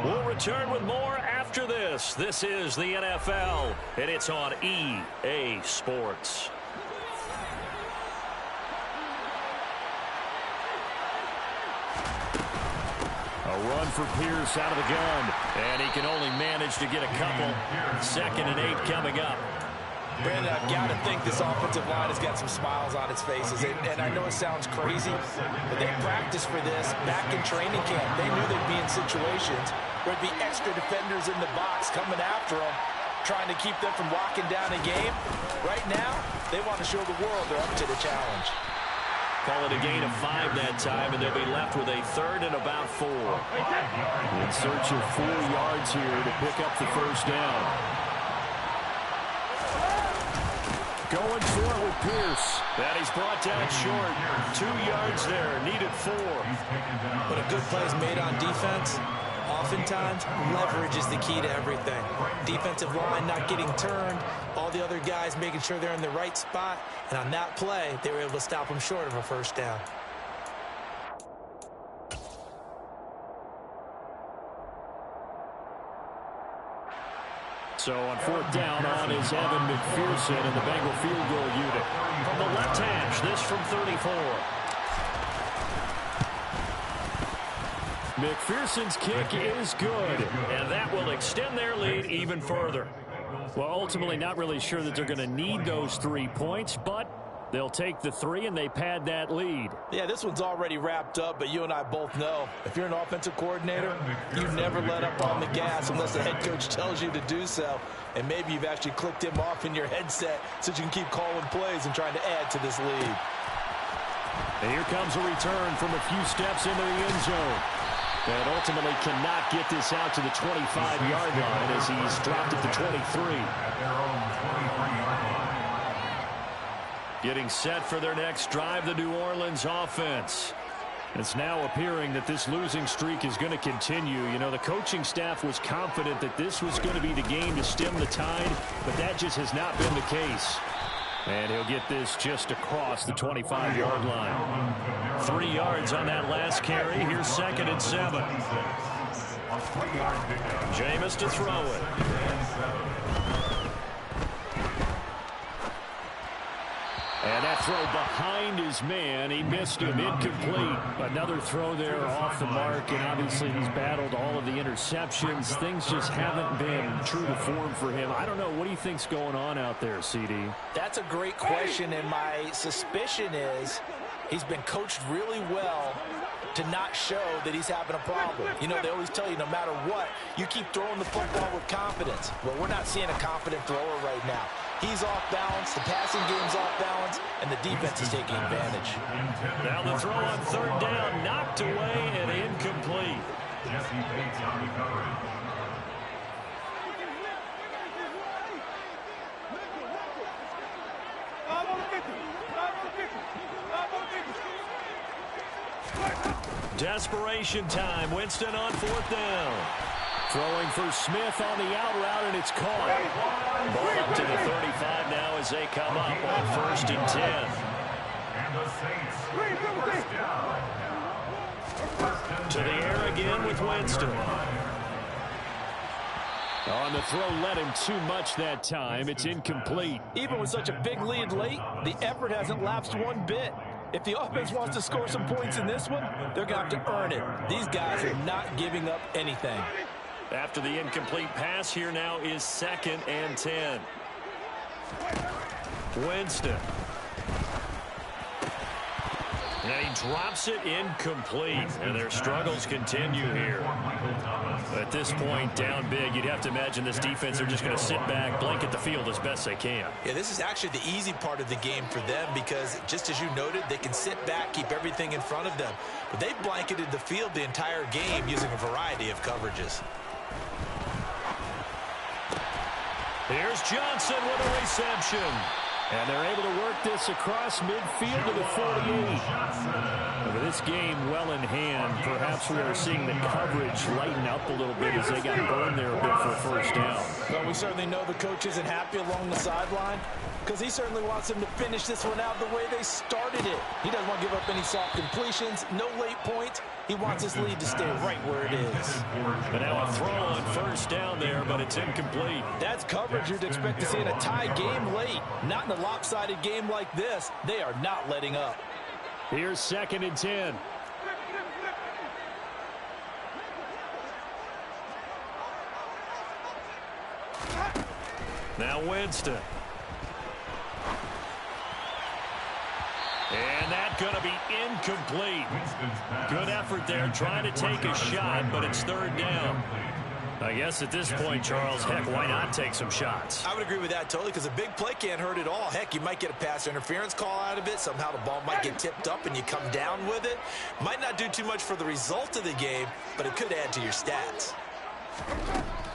We'll return with more after this. This is the NFL, and it's on EA Sports. A run for Pierce out of the gun, and he can only manage to get a couple. 2nd and 8 coming up. Brandon, I've got to think this offensive line has got some smiles on its faces. And I know it sounds crazy, but they practiced for this back in training camp. They knew they'd be in situations where there'd be extra defenders in the box coming after them, trying to keep them from locking down a game. Right now, they want to show the world they're up to the challenge. Call it a gain of 5 that time, and they'll be left with a 3rd and about 4. In search of 4 yards here to pick up the first down. Going for it with Pierce. That he's brought down short. 2 yards there. Needed 4. But a good play is made on defense. Oftentimes, leverage is the key to everything. Defensive line not getting turned. All the other guys making sure they're in the right spot. And on that play, they were able to stop them short of a first down. So on 4th down on is Evan McPherson in the Bengal field goal unit. From the left hash, this from 34. McPherson's kick is good, and that will extend their lead even further. Well, ultimately not really sure that they're going to need those 3 points, but they'll take the 3 and they pad that lead. Yeah, this one's already wrapped up, but you and I both know if you're an offensive coordinator, you never let up on the gas unless the head coach tells you to do so. And maybe you've actually clicked him off in your headset so you can keep calling plays and trying to add to this lead. And here comes a return from a few steps into the end zone. And ultimately cannot get this out to the 25-yard line as he's dropped at the 23. Getting set for their next drive, the New Orleans offense. It's now appearing that this losing streak is going to continue. You know, the coaching staff was confident that this was going to be the game to stem the tide, but that just has not been the case. And he'll get this just across the 25-yard line. 3 yards on that last carry. Here's 2nd and 7. Jameis to throw it. And that throw behind his man. He missed him. Incomplete. Another throw there off the mark. And obviously he's battled all of the interceptions. Things just haven't been true to form for him. I don't know. What do you think's going on out there, CD? That's a great question. And my suspicion is he's been coached really well to not show that he's having a problem. You know, they always tell you no matter what, you keep throwing the football with confidence. Well, we're not seeing a confident thrower right now. He's off balance, the passing game's off balance, and the defense is taking advantage. Now the throw on 3rd down, knocked away and incomplete. Jesse Bates on the coverage. Desperation time. Winston on 4th down. Throwing for Smith on the out route, and it's caught. Ball up to the 35 now as they come up on 1st and 10. And the Saints first down. To the air again with Winston. On the throw, led him too much that time. It's incomplete. Even with such a big lead late, the effort hasn't lapsed one bit. If the offense wants to score some points in this one, they're going to have to earn it. These guys are not giving up anything. After the incomplete pass, here now is 2nd and 10. Winston. And he drops it incomplete. And their struggles continue here. At this point, down big, you'd have to imagine this defense, they're just going to sit back, blanket the field as best they can. Yeah, this is actually the easy part of the game for them because, just as you noted, they can sit back, keep everything in front of them. But they've blanketed the field the entire game using a variety of coverages. Here's Johnson with a reception. And they're able to work this across midfield to the 48. With this game well in hand, perhaps we are seeing the coverage lighten up a little bit as they got burned there a bit for a first down. Well, we certainly know the coach isn't happy along the sideline because he certainly wants them to finish this one out the way they started it. He doesn't want to give up any soft completions, no late points. He wants his lead to stay right where it is. And now a throw on first down there, but it's incomplete. That's coverage you'd expect to see in a tie game late. Not in a lopsided game like this. They are not letting up. Here's 2nd and 10. Now Winston. And that's going to be incomplete. Good effort there trying to take a shot, but it's 3rd down. I guess at this point, Charles, heck, why not take some shots? I would agree with that totally because a big play can't hurt at all. Heck, you might get a pass interference call out of it. Somehow the ball might get tipped up and you come down with it. Might not do too much for the result of the game, but it could add to your stats.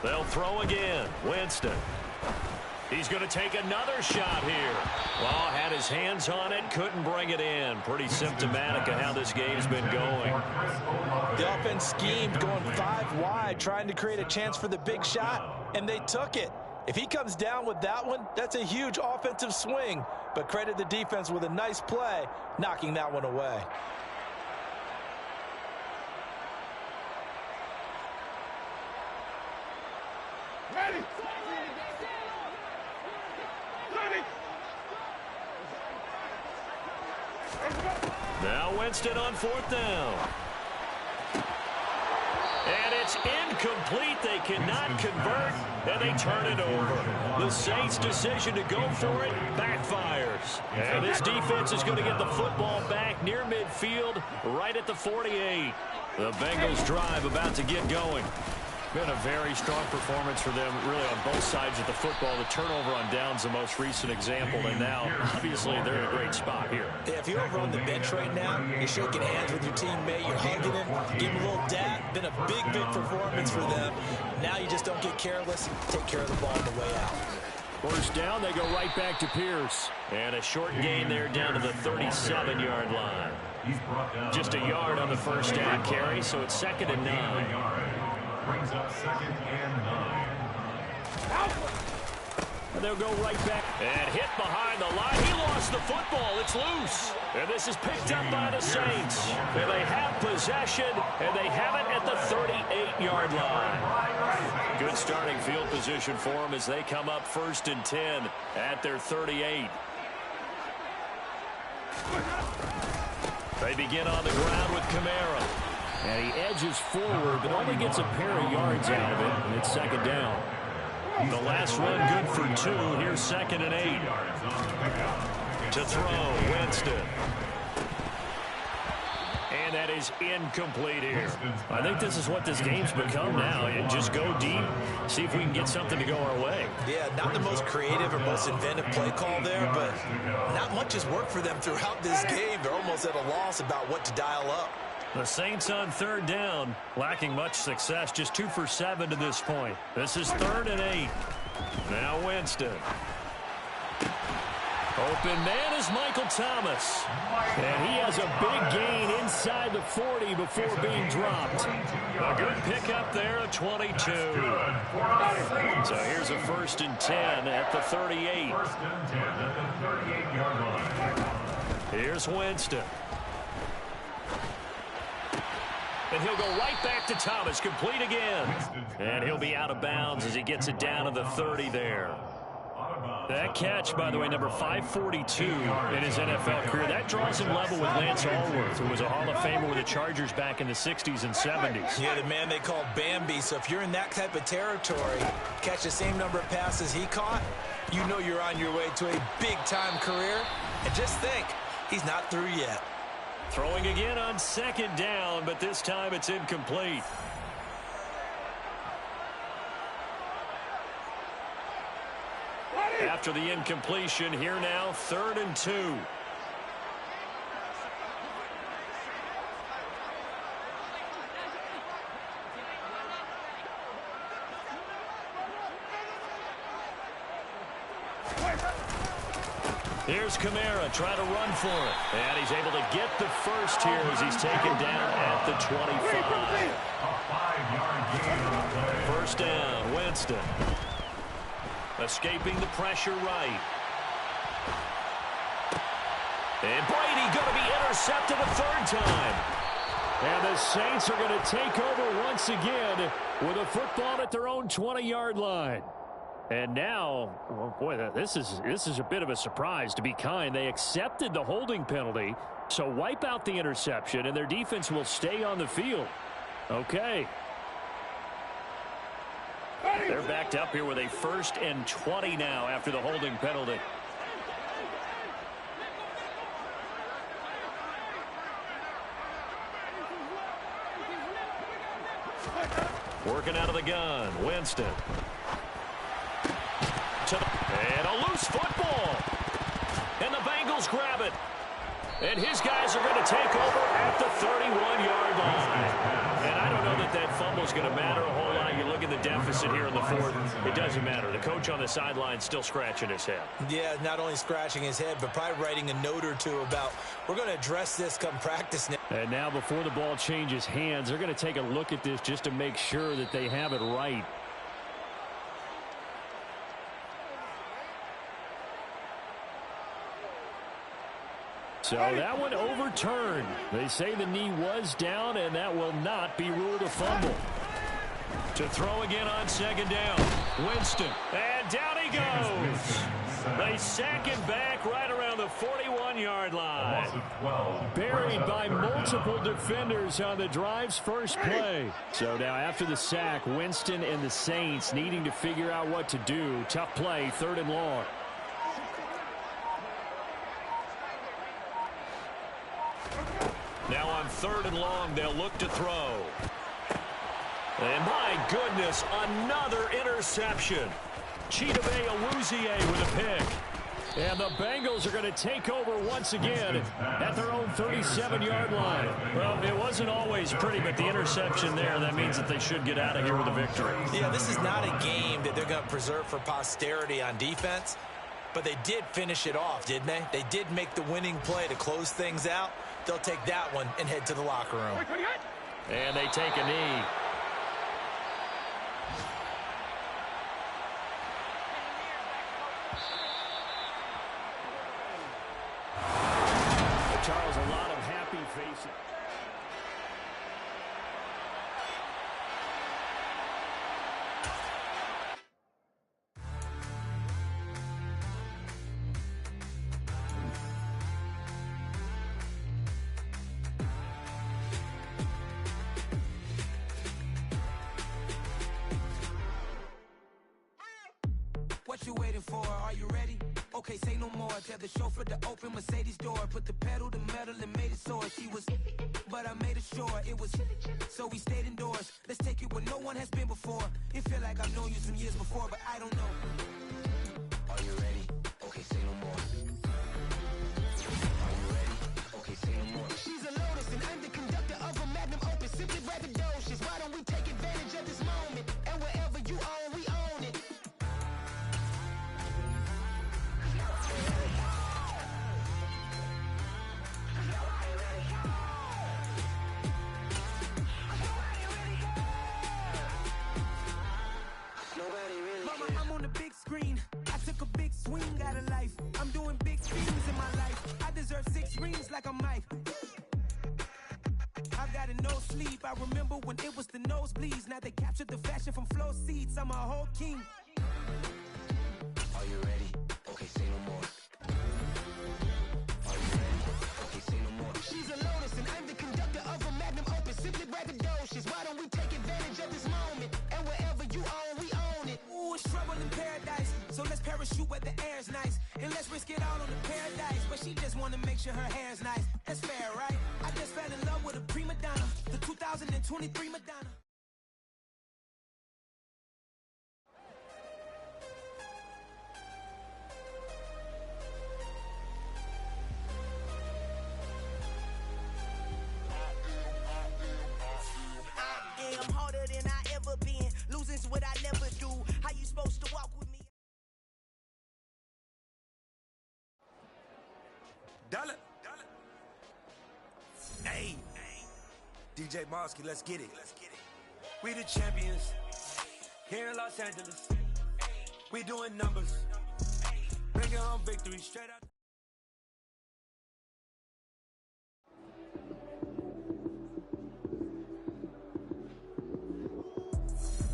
They'll throw again. Winston. He's going to take another shot here. Well, had his hands on it, couldn't bring it in. Pretty symptomatic of how this game's been going. The offense schemed going 5 wide, trying to create a chance for the big shot, and they took it. If he comes down with that one, that's a huge offensive swing. But credit the defense with a nice play, knocking that one away. Ready. Now Winston on 4th down. And it's incomplete. They cannot convert, and they turn it over. The Saints' decision to go for it backfires. And this defense is going to get the football back near midfield, right at the 48. The Bengals drive about to get going. Been a very strong performance for them, really, on both sides of the football. The turnover on downs, the most recent example, and now, obviously, they're in a great spot here. Yeah, if you're over on the bench right now, you're shaking hands with your teammate, you're hugging him, give him a little dap. Been a big, big performance for them. Now you just don't get careless. Take care of the ball on the way out. First down, they go right back to Pierce. And a short gain there down to the 37-yard line. Just a yard on the first down carry, so it's 2nd and 9. Brings up 2nd and 9. And they'll go right back and hit behind the line. He lost the football. It's loose. And this is picked up by the Saints. And they have possession, and they have it at the 38-yard line. Good starting field position for them as they come up 1st and 10 at their 38. They begin on the ground with Kamara. And he edges forward, but only gets a pair of yards out of it, and it's 2nd down. The last run good for 2. Here's 2nd and 8. To throw, Winston. And that is incomplete here. I think this is what this game's become now. You just go deep, see if we can get something to go our way. Yeah, not the most creative or most inventive play call there, but not much has worked for them throughout this game. They're almost at a loss about what to dial up. The Saints on 3rd down, lacking much success, just 2 for 7 to this point. This is 3rd and 8. Now Winston. Open man is Michael Thomas. And he has a big gain inside the 40 before being dropped. A good pickup there at 22. So here's a 1st and 10 at the 38. 1st and 10 at the 38-yard line. Here's Winston. And he'll go right back to Thomas, complete again. And he'll be out of bounds as he gets it down to the 30 there. That catch, by the way, number 542 in his NFL career. That draws him level with Lance Allworth, who was a Hall of Famer with the Chargers back in the 60s and 70s. Yeah, the man they called Bambi. So if you're in that type of territory, catch the same number of passes he caught, you know you're on your way to a big-time career. And just think, he's not through yet. Throwing again on second down, but this time it's incomplete. After the incompletion, here now, 3rd and 2. Here's Kamara trying to run for it. And he's able to get the first here as he's taken down at the 25. First down, Winston. Escaping the pressure right. And Brady going to be intercepted a 3rd time. And the Saints are going to take over once again with a football at their own 20-yard line. And now, oh boy, this is a bit of a surprise, to be kind. They accepted the holding penalty, so wipe out the interception, and their defense will stay on the field. Okay. They're backed up here with a 1st and 20 now after the holding penalty. Working out of the gun, Winston. And a loose football. And the Bengals grab it. And his guys are going to take over at the 31-yard line. And I don't know that fumble's going to matter a whole lot. You look at the deficit here in the 4th. It doesn't matter. The coach on the sideline still scratching his head. Yeah, not only scratching his head, but probably writing a note or two about, we're going to address this come practice now. And now before the ball changes hands, they're going to take a look at this just to make sure that they have it right. So that one overturned. They say the knee was down, and that will not be ruled a fumble. To throw again on second down. Winston. And down he goes. They sack him back right around the 41-yard line. Buried by multiple defenders on the drive's first play. So now after the sack, Winston and the Saints needing to figure out what to do. Tough play, 3rd and long. Now on 3rd and long, they'll look to throw. And my goodness, another interception. Chidobe Awuzie with a pick. And the Bengals are going to take over once again at their own 37-yard line. Well, it wasn't always pretty, but the interception there, that means that they should get out of here with a victory. Yeah, this is not a game that they're going to preserve for posterity on defense, but they did finish it off, didn't they? They did make the winning play to close things out. They'll take that one and head to the locker room. And they take a knee. Charles, a lot of happy faces. What you waiting for? Are you ready? Okay, say no more. Tell the chauffeur to open Mercedes door. Put the pedal to metal and made it soar. She was, but I made it sure it was. So we stayed indoors. Let's take it where no one has been before. It feel like I've known you some years before, but I don't know. Are you ready? Okay, say no more. Are you ready? Okay, say no more. She's a Lotus and I'm the conductor of a magnum opus. Simply braggadocious. Why don't we take advantage of this moment? And wherever you own, we own it. Like a Mike. I've got no sleep. I remember when it was the nosebleeds. Now they captured the fashion from flow seats. I'm a whole king. Are you ready? Okay, say no more. Are you ready? Okay, say no more. She's a Lotus and I'm the conductor of a magnum opus. Simply braggadocious. Why don't we take advantage of this moment? And wherever you own, we own it. Ooh, it's trouble in paradise. So let's parachute where the air's nice. And let's risk it all on the paradise. But she just wanna make sure her hair's nice. That's fair, right? I fell in love with a prima donna, the 2023 Madonna. I am harder than I ever been. Losing's what I never do. How you supposed to walk with me? Dollar. Hey. DJ Mosky, let's get it. We the champions. Here in Los Angeles. We doing numbers. Bringing home victory straight out.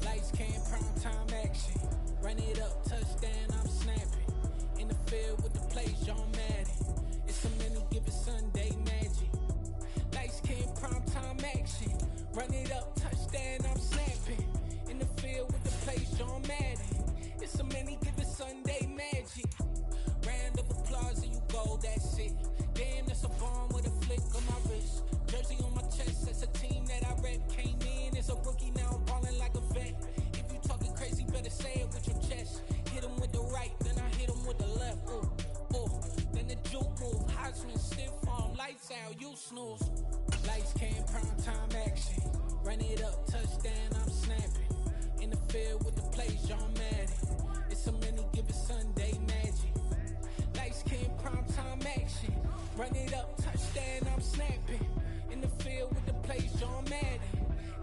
Lights came, prime time action. Run it up, touchdown, I'm snapping. In the field with the plays, John Madden. It's a many given Sunday magic. Lights came, prime time action. Run it up, touchdown, I'm snapping. In the field with the plays, John Madden. It's a many given Sunday magic. Round of applause and you go, that's it. Damn, that's a bomb with a flick on my wrist. Jersey on my chest, that's a team that I rep. Came in as a rookie, now I'm balling like a vet. If you talking crazy, better say it with your chest. Hit him with the right, then I hit him with the left. Then the juke move, Heisman, stiff arm, lights out, you snooze. Lights came, prime time action. Run it up, touchdown, I'm snapping. In the field with the plays, John Madden. It's a many given Sunday magic. Lights came, prime time action. Run it up, touchdown, I'm snapping. In the field with the plays, John Madden.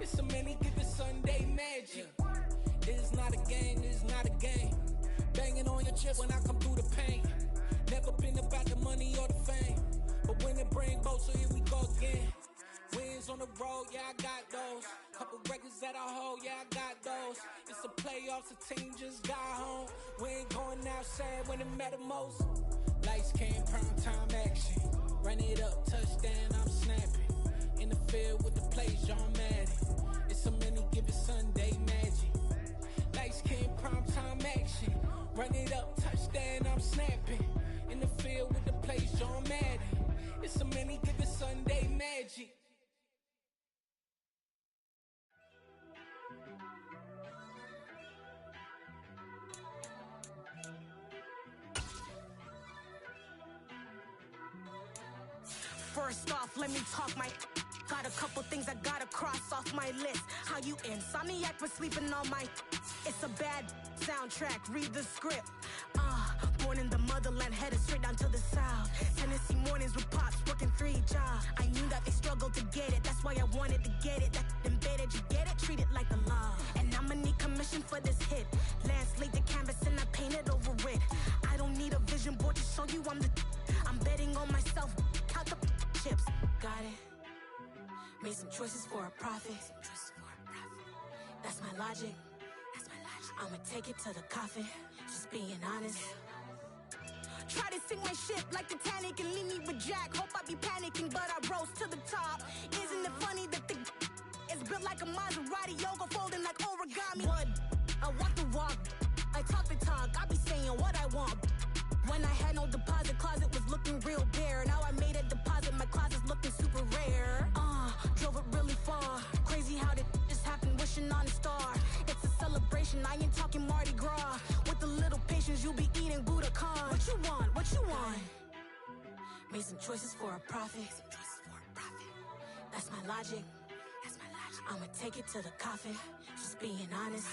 It's a many given Sunday magic. It is not a game, it is not a game. Banging on your chest when I come through the pain. Never been about the money or the fame. But when it bring both, so here we go again. Wins on the road, yeah, I got those. Couple records that I hold, yeah, I got those. It's the playoffs, the team just got home. We ain't going outside when it matter most. Lights came, prime time action. Run it up, touchdown, I'm snapping. In the field with the plays, John Madden. It's a many given Sunday magic. Lights came, prime time action. Run it up, touchdown, I'm snapping. In the field with the plays, John Madden. It's a many given Sunday magic. First off, let me talk my. Got a couple things I gotta cross off my list. How you insomniac for sleeping on my. It's a bad soundtrack, read the script. Born in the motherland, headed straight down to the south. Tennessee mornings with pops, working 3 jobs. I knew that they struggled to get it, that's why I wanted to get it. That embedded, you get it, treat it like a law. And I'ma need commission for this hit. Lance laid the canvas and I painted over it. I don't need a vision board to show you I'm betting on myself, count the chips. Got it. Made some choices for a profit. That's my logic. I'ma take it to the coffin. Just being honest. Try to sink my ship like Titanic and leave me with Jack. Hope I be panicking, but I rose to the top. Isn't it funny that the is built like a Maserati, yoga folding like origami? What? I walk the walk, I talk the talk. I be saying what I want. When I had no deposit, closet was looking real bare. Now I made a deposit, my closet's looking super rare. Drove it really far. Crazy how did just happen, wishing on a star. It's a celebration, I ain't talking Mardi Gras. With a little patience, you'll be eating Budokan. What you want? What you want? Made some choices for a profit. That's my logic. I'ma take it to the coffin. Just being honest.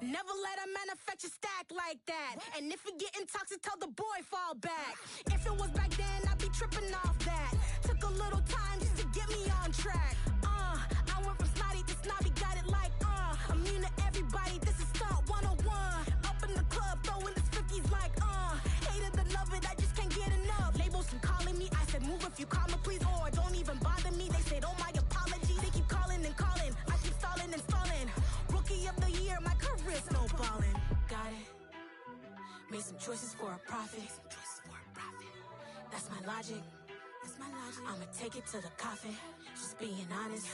Never let a manufacture stack like that. And if it getting toxic, tell the boy fall back. If it was back then, I'd be tripping off that. Took a little time just to get me on track. I went from snotty to snobby, got it like immune to everybody, this is stunt 101. Up in the club, throwing the cookies like hate it or love it, I just can't get enough. Labels keep calling me, I said move if you call me please, or don't even bother me. They said oh my apologies, they keep calling and calling. I keep stalling and stalling. Rookie of the year, my career snowballing. Got it. Made some choices for a profit. That's my logic. I'ma take it to the coffin. Just being honest.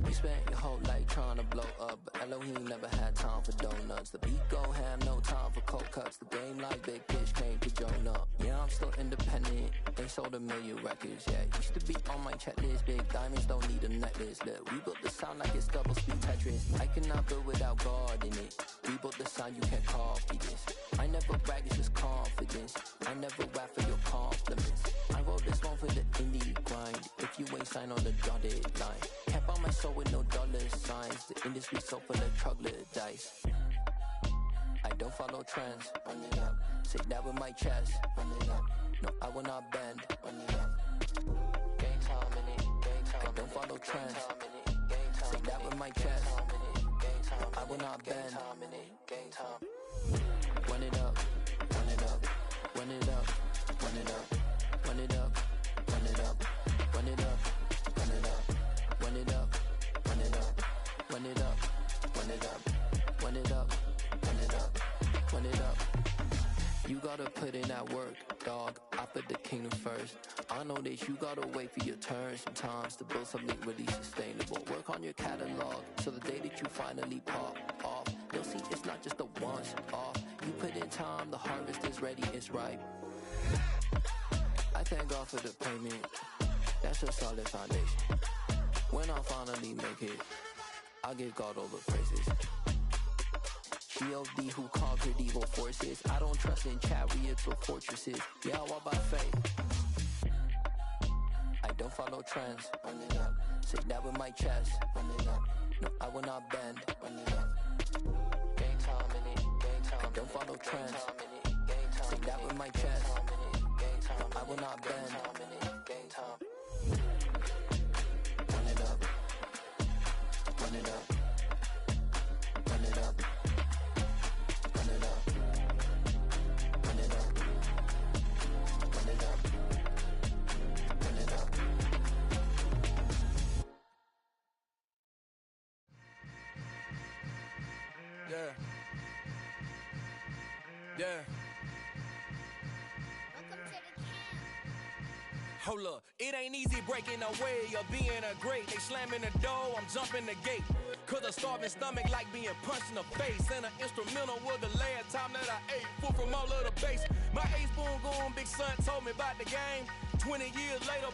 You spent your whole life trying to blow up, but Elohim never had time for donuts. The beat go ham, no time for cold cuts. The game like Big Fish came to join up. Yeah, I'm still independent, they sold 1 million records, yeah. Used to be on my checklist, big diamonds don't need a necklace. Look, we built the sound like it's double speed Tetris. I cannot build without God in it. We built the sound, you can't copy this. I never brag, it's just confidence. I never rap for your compliments. I wrote this one for the indie grind. If you ain't signed on the dotted line, can't buy my soul with no dollar signs. The industry so full of troglodytes. I don't follow trends. Run it up. Say that with my chest. Run it up. No, I will not bend. Run it up. Gang time in it. Gang time. I don't follow trends. Say that with my chest. I will not bend. Gang time. Run it up. Run it up. Run it up. Run it up. Run it up. Run it up. Run it up. Run it up. Run it up. Run it up. Run it up. Run it up. Run it up. Run it up. Run it up. You gotta put in that work, dog. I put the kingdom first. I know that you gotta wait for your turn sometimes to build something really sustainable. Work on your catalog, so the day that you finally pop off, you'll see it's not just a once off. You put in time, the harvest is ready, it's ripe. I thank God for the payment. That's a solid foundation. When I finally make it, I give God all the praises. G.O.D. who conquered evil forces. I don't trust in chariots or fortresses. Yeah, I walk by faith. I don't follow trends. Run it up. Say that with my chest. Run it up. No, I will not bend. Run it up. Gang time in it. Gang time. I don't follow trends. Say that with my chest. I will not bend. Gang time. Run it up. Run it up. Run it up. Run it up. Run it up. Run it up. Run it up. Yeah. Yeah. Hold up, it ain't easy breaking away or being a great. They slamming the door, I'm jumping the gate. Cause a starving stomach like being punched in the face. And an instrumental was the last time that I ate. Food from all of the bass. My ace spoon going, big son told me about the game. 20 years later,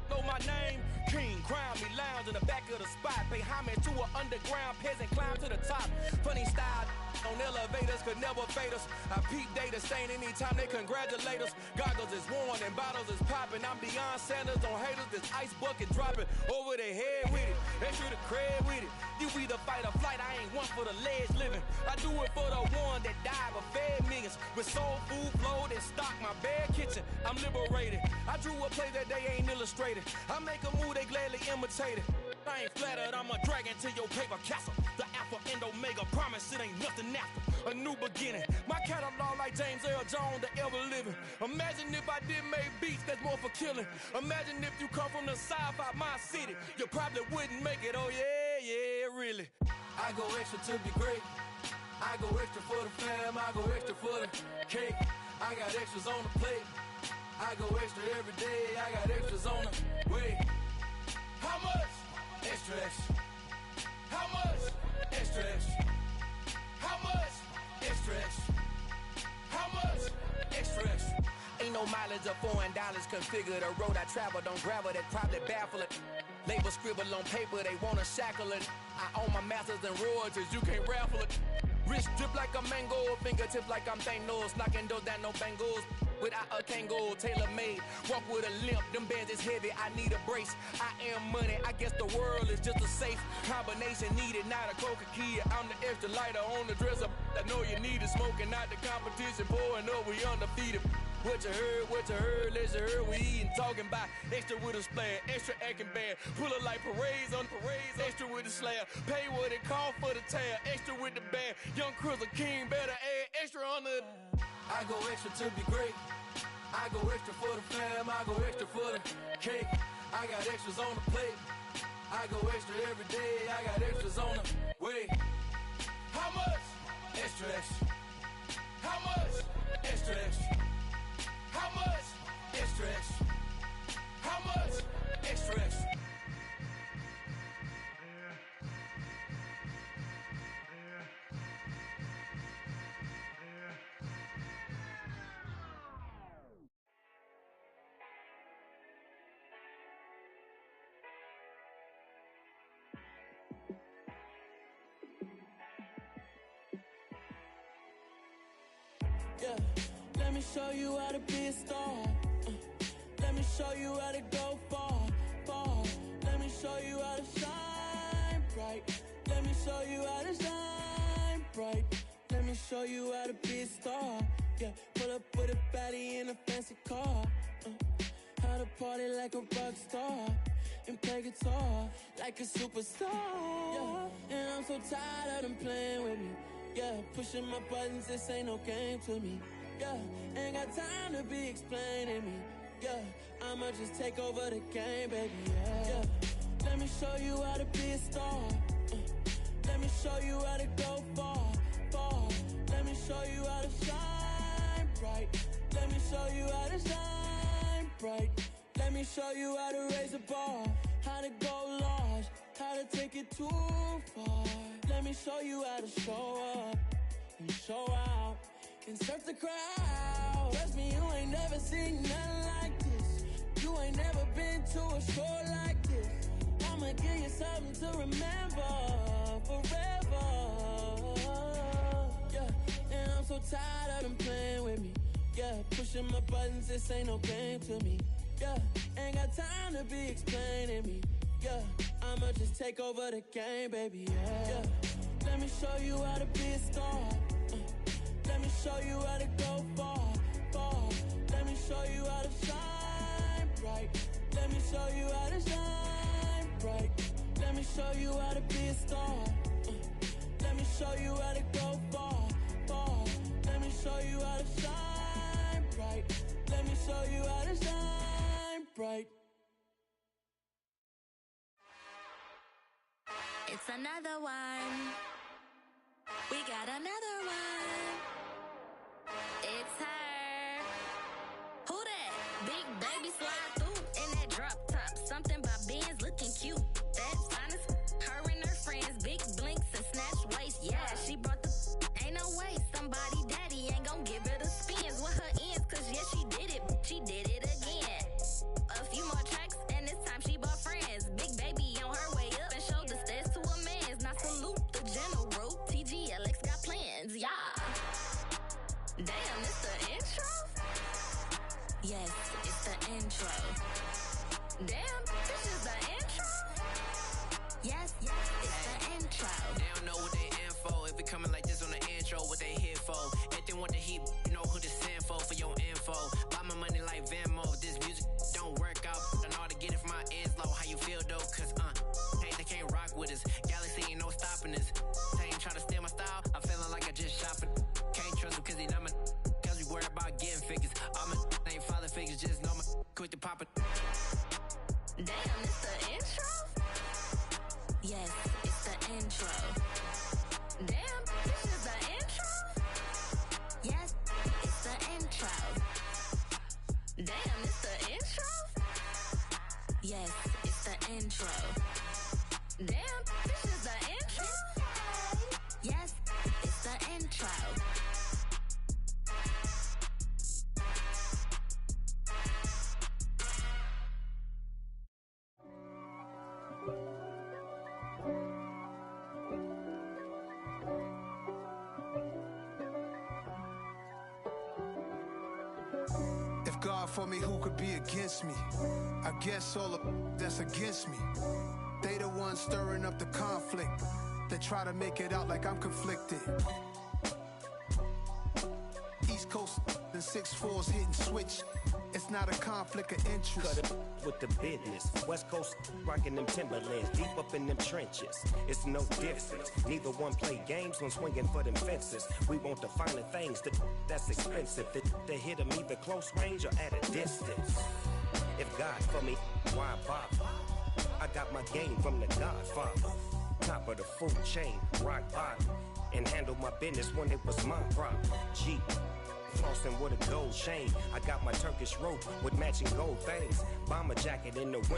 know my name. King, crown me, lounge in the back of the spot. Pay homage to an underground peasant, climb to the top. Funny style on elevators could never fade us. I peep data stain anytime they congratulate us. Goggles is worn and bottles is popping. I'm Deion Sanders on haters, this ice bucket dropping over their head with it. They should have cred with it. You either fight or flight, I ain't one for the ledge living. I do it for the one that died but fed millions. With soul food flowed and stocked my bare kitchen. I'm liberated. I drew a play that they ain't illustrated. I make a move they gladly imitated. I ain't flattered, I'm a dragon to your paper castle. The Alpha and Omega, promise it ain't nothing after. A new beginning. My catalog like James Earl Jones, the ever living. Imagine if I did make beats that's more for killing. Imagine if you come from the south out my city. You probably wouldn't make it, oh yeah, really. I go extra to be great. I go extra for the fam, I go extra for the cake. I got extras on the plate. I go extra every day, I got extras on the way. How much? Extra, extra. How much? Extra, extra. How much? Extra, extra. How much? Extra, extra. Ain't no mileage of $4 configure the road I travel. Don't gravel, that probably baffle it. Label scribble on paper, they wanna shackle it. I own my masters and royalties, you can't raffle it. Wrist drip like a mango, fingertips like I'm Thanos. Knocking doors down, no bangles. Without a Kango, tailor-made. Walk with a limp, them bands is heavy, I need a brace. I am money, I guess the world is just a safe combination needed, not a coca key. I'm the extra lighter on the dresser. I know you need it, smoking out the competition, pouring up, we undefeated. What you heard, let's heard, we eating, talking about extra with a splash, extra acting bad. Pull it like parades on parades, extra with the slab. Pay what it call for the tab, extra with the bag. Young Crizzle King, better add extra on the. I go extra to be great. I go extra for the fam, I go extra for the cake. I got extras on the plate. I go extra every day, I got extras on the way. How much? Extra, extra. How much? Extra, extra. How much? Extra, extra. How much? Extra, extra. Let me show you how to be a star. Let me show you how to go far, far. Let me show you how to shine bright. Let me show you how to shine bright. Let me show you how to be a star. Yeah, pull up with a baddie in a fancy car. How to party like a rock star and play guitar like a superstar. Yeah, and I'm so tired of them playing with me. Yeah, pushing my buttons, this ain't no game to me. Yeah, ain't got time to be explaining me. Yeah, I'ma just take over the game, baby. Yeah, let me show you how to be a star. Let me show you how to go far, far. Let me show you how to shine bright. Let me show you how to shine bright. Let me show you how to raise a bar, how to go large, how to take it too far. Let me show you how to show up and show out and surf the crowd. Trust me, you ain't never seen nothing like this. You ain't never been to a show like this. I'ma give you something to remember forever. Yeah, and I'm so tired of them playing with me. Yeah, pushing my buttons, this ain't no game to me. Yeah, ain't got time to be explaining me. Yeah, I'ma just take over the game, baby. Yeah, let me show you how to be a star. Let me show you how to go far, far. Let me show you how to shine bright. Let me show you how to shine bright. Let me show you how to be a star. Let me show you how to go far, far. Let me show you how to shine bright. Let me show you how to shine bright. It's another one. We got another one. It's her. Who that? Big baby slide through in that drop top. Something about Benz looking cute. That's fine as her and her friends. Big blinks and snatch waist. Yeah, she brought the ain't no way. Somebody daddy ain't gon' give her the spins with her ends. Cause yeah, she did it. She did it again. A few more tracks and this time she bought friends. Big baby on her way up and showed the stairs to a man's. Now salute the general. TGLX got plans, yeah. Damn, it's the intro? Yes, it's the intro. Damn, this is the intro? Yes, it's the intro. They don't know what they in for. If it coming like this on the intro, what they here for? If they want the heat, you know who to send for your info. Buy my money like Venmo. This music don't work out. I know how to get it from my ends low. How you feel though? Cause hey, they can't rock with us. Galaxy ain't no stopping us. They ain't try to steal my style. I'm feeling like I just shopping. Can't trust him cause he not my. Cause we worried about getting figures. All my ain't father figures. Just know my quick to pop it. Damn, it's the intro? Yes, it's the intro. Damn, this is the intro? Yes, it's the intro. Damn, it's the intro? Yes, it's the intro. Damn, this is the intro? Yes, it's the intro. If God for me, who could be against me? I guess all of that's against me. They the ones stirring up the conflict. They try to make it out like I'm conflicted. East Coast and 6'4's hitting switch. It's not a conflict of interest. Cut it with the business. West Coast rocking them Timberlands, deep up in them trenches. It's no difference. Neither one play games when swinging for them fences. We want the finer things that's expensive. They hit them either close range or at a distance. If God for me, why bother? I got my game from the Godfather. Top of the food chain, rock bottom. And handle my business when it was my problem. G. Flossing with a gold chain. I got my Turkish rope with matching gold things. Bomber jacket in the winter.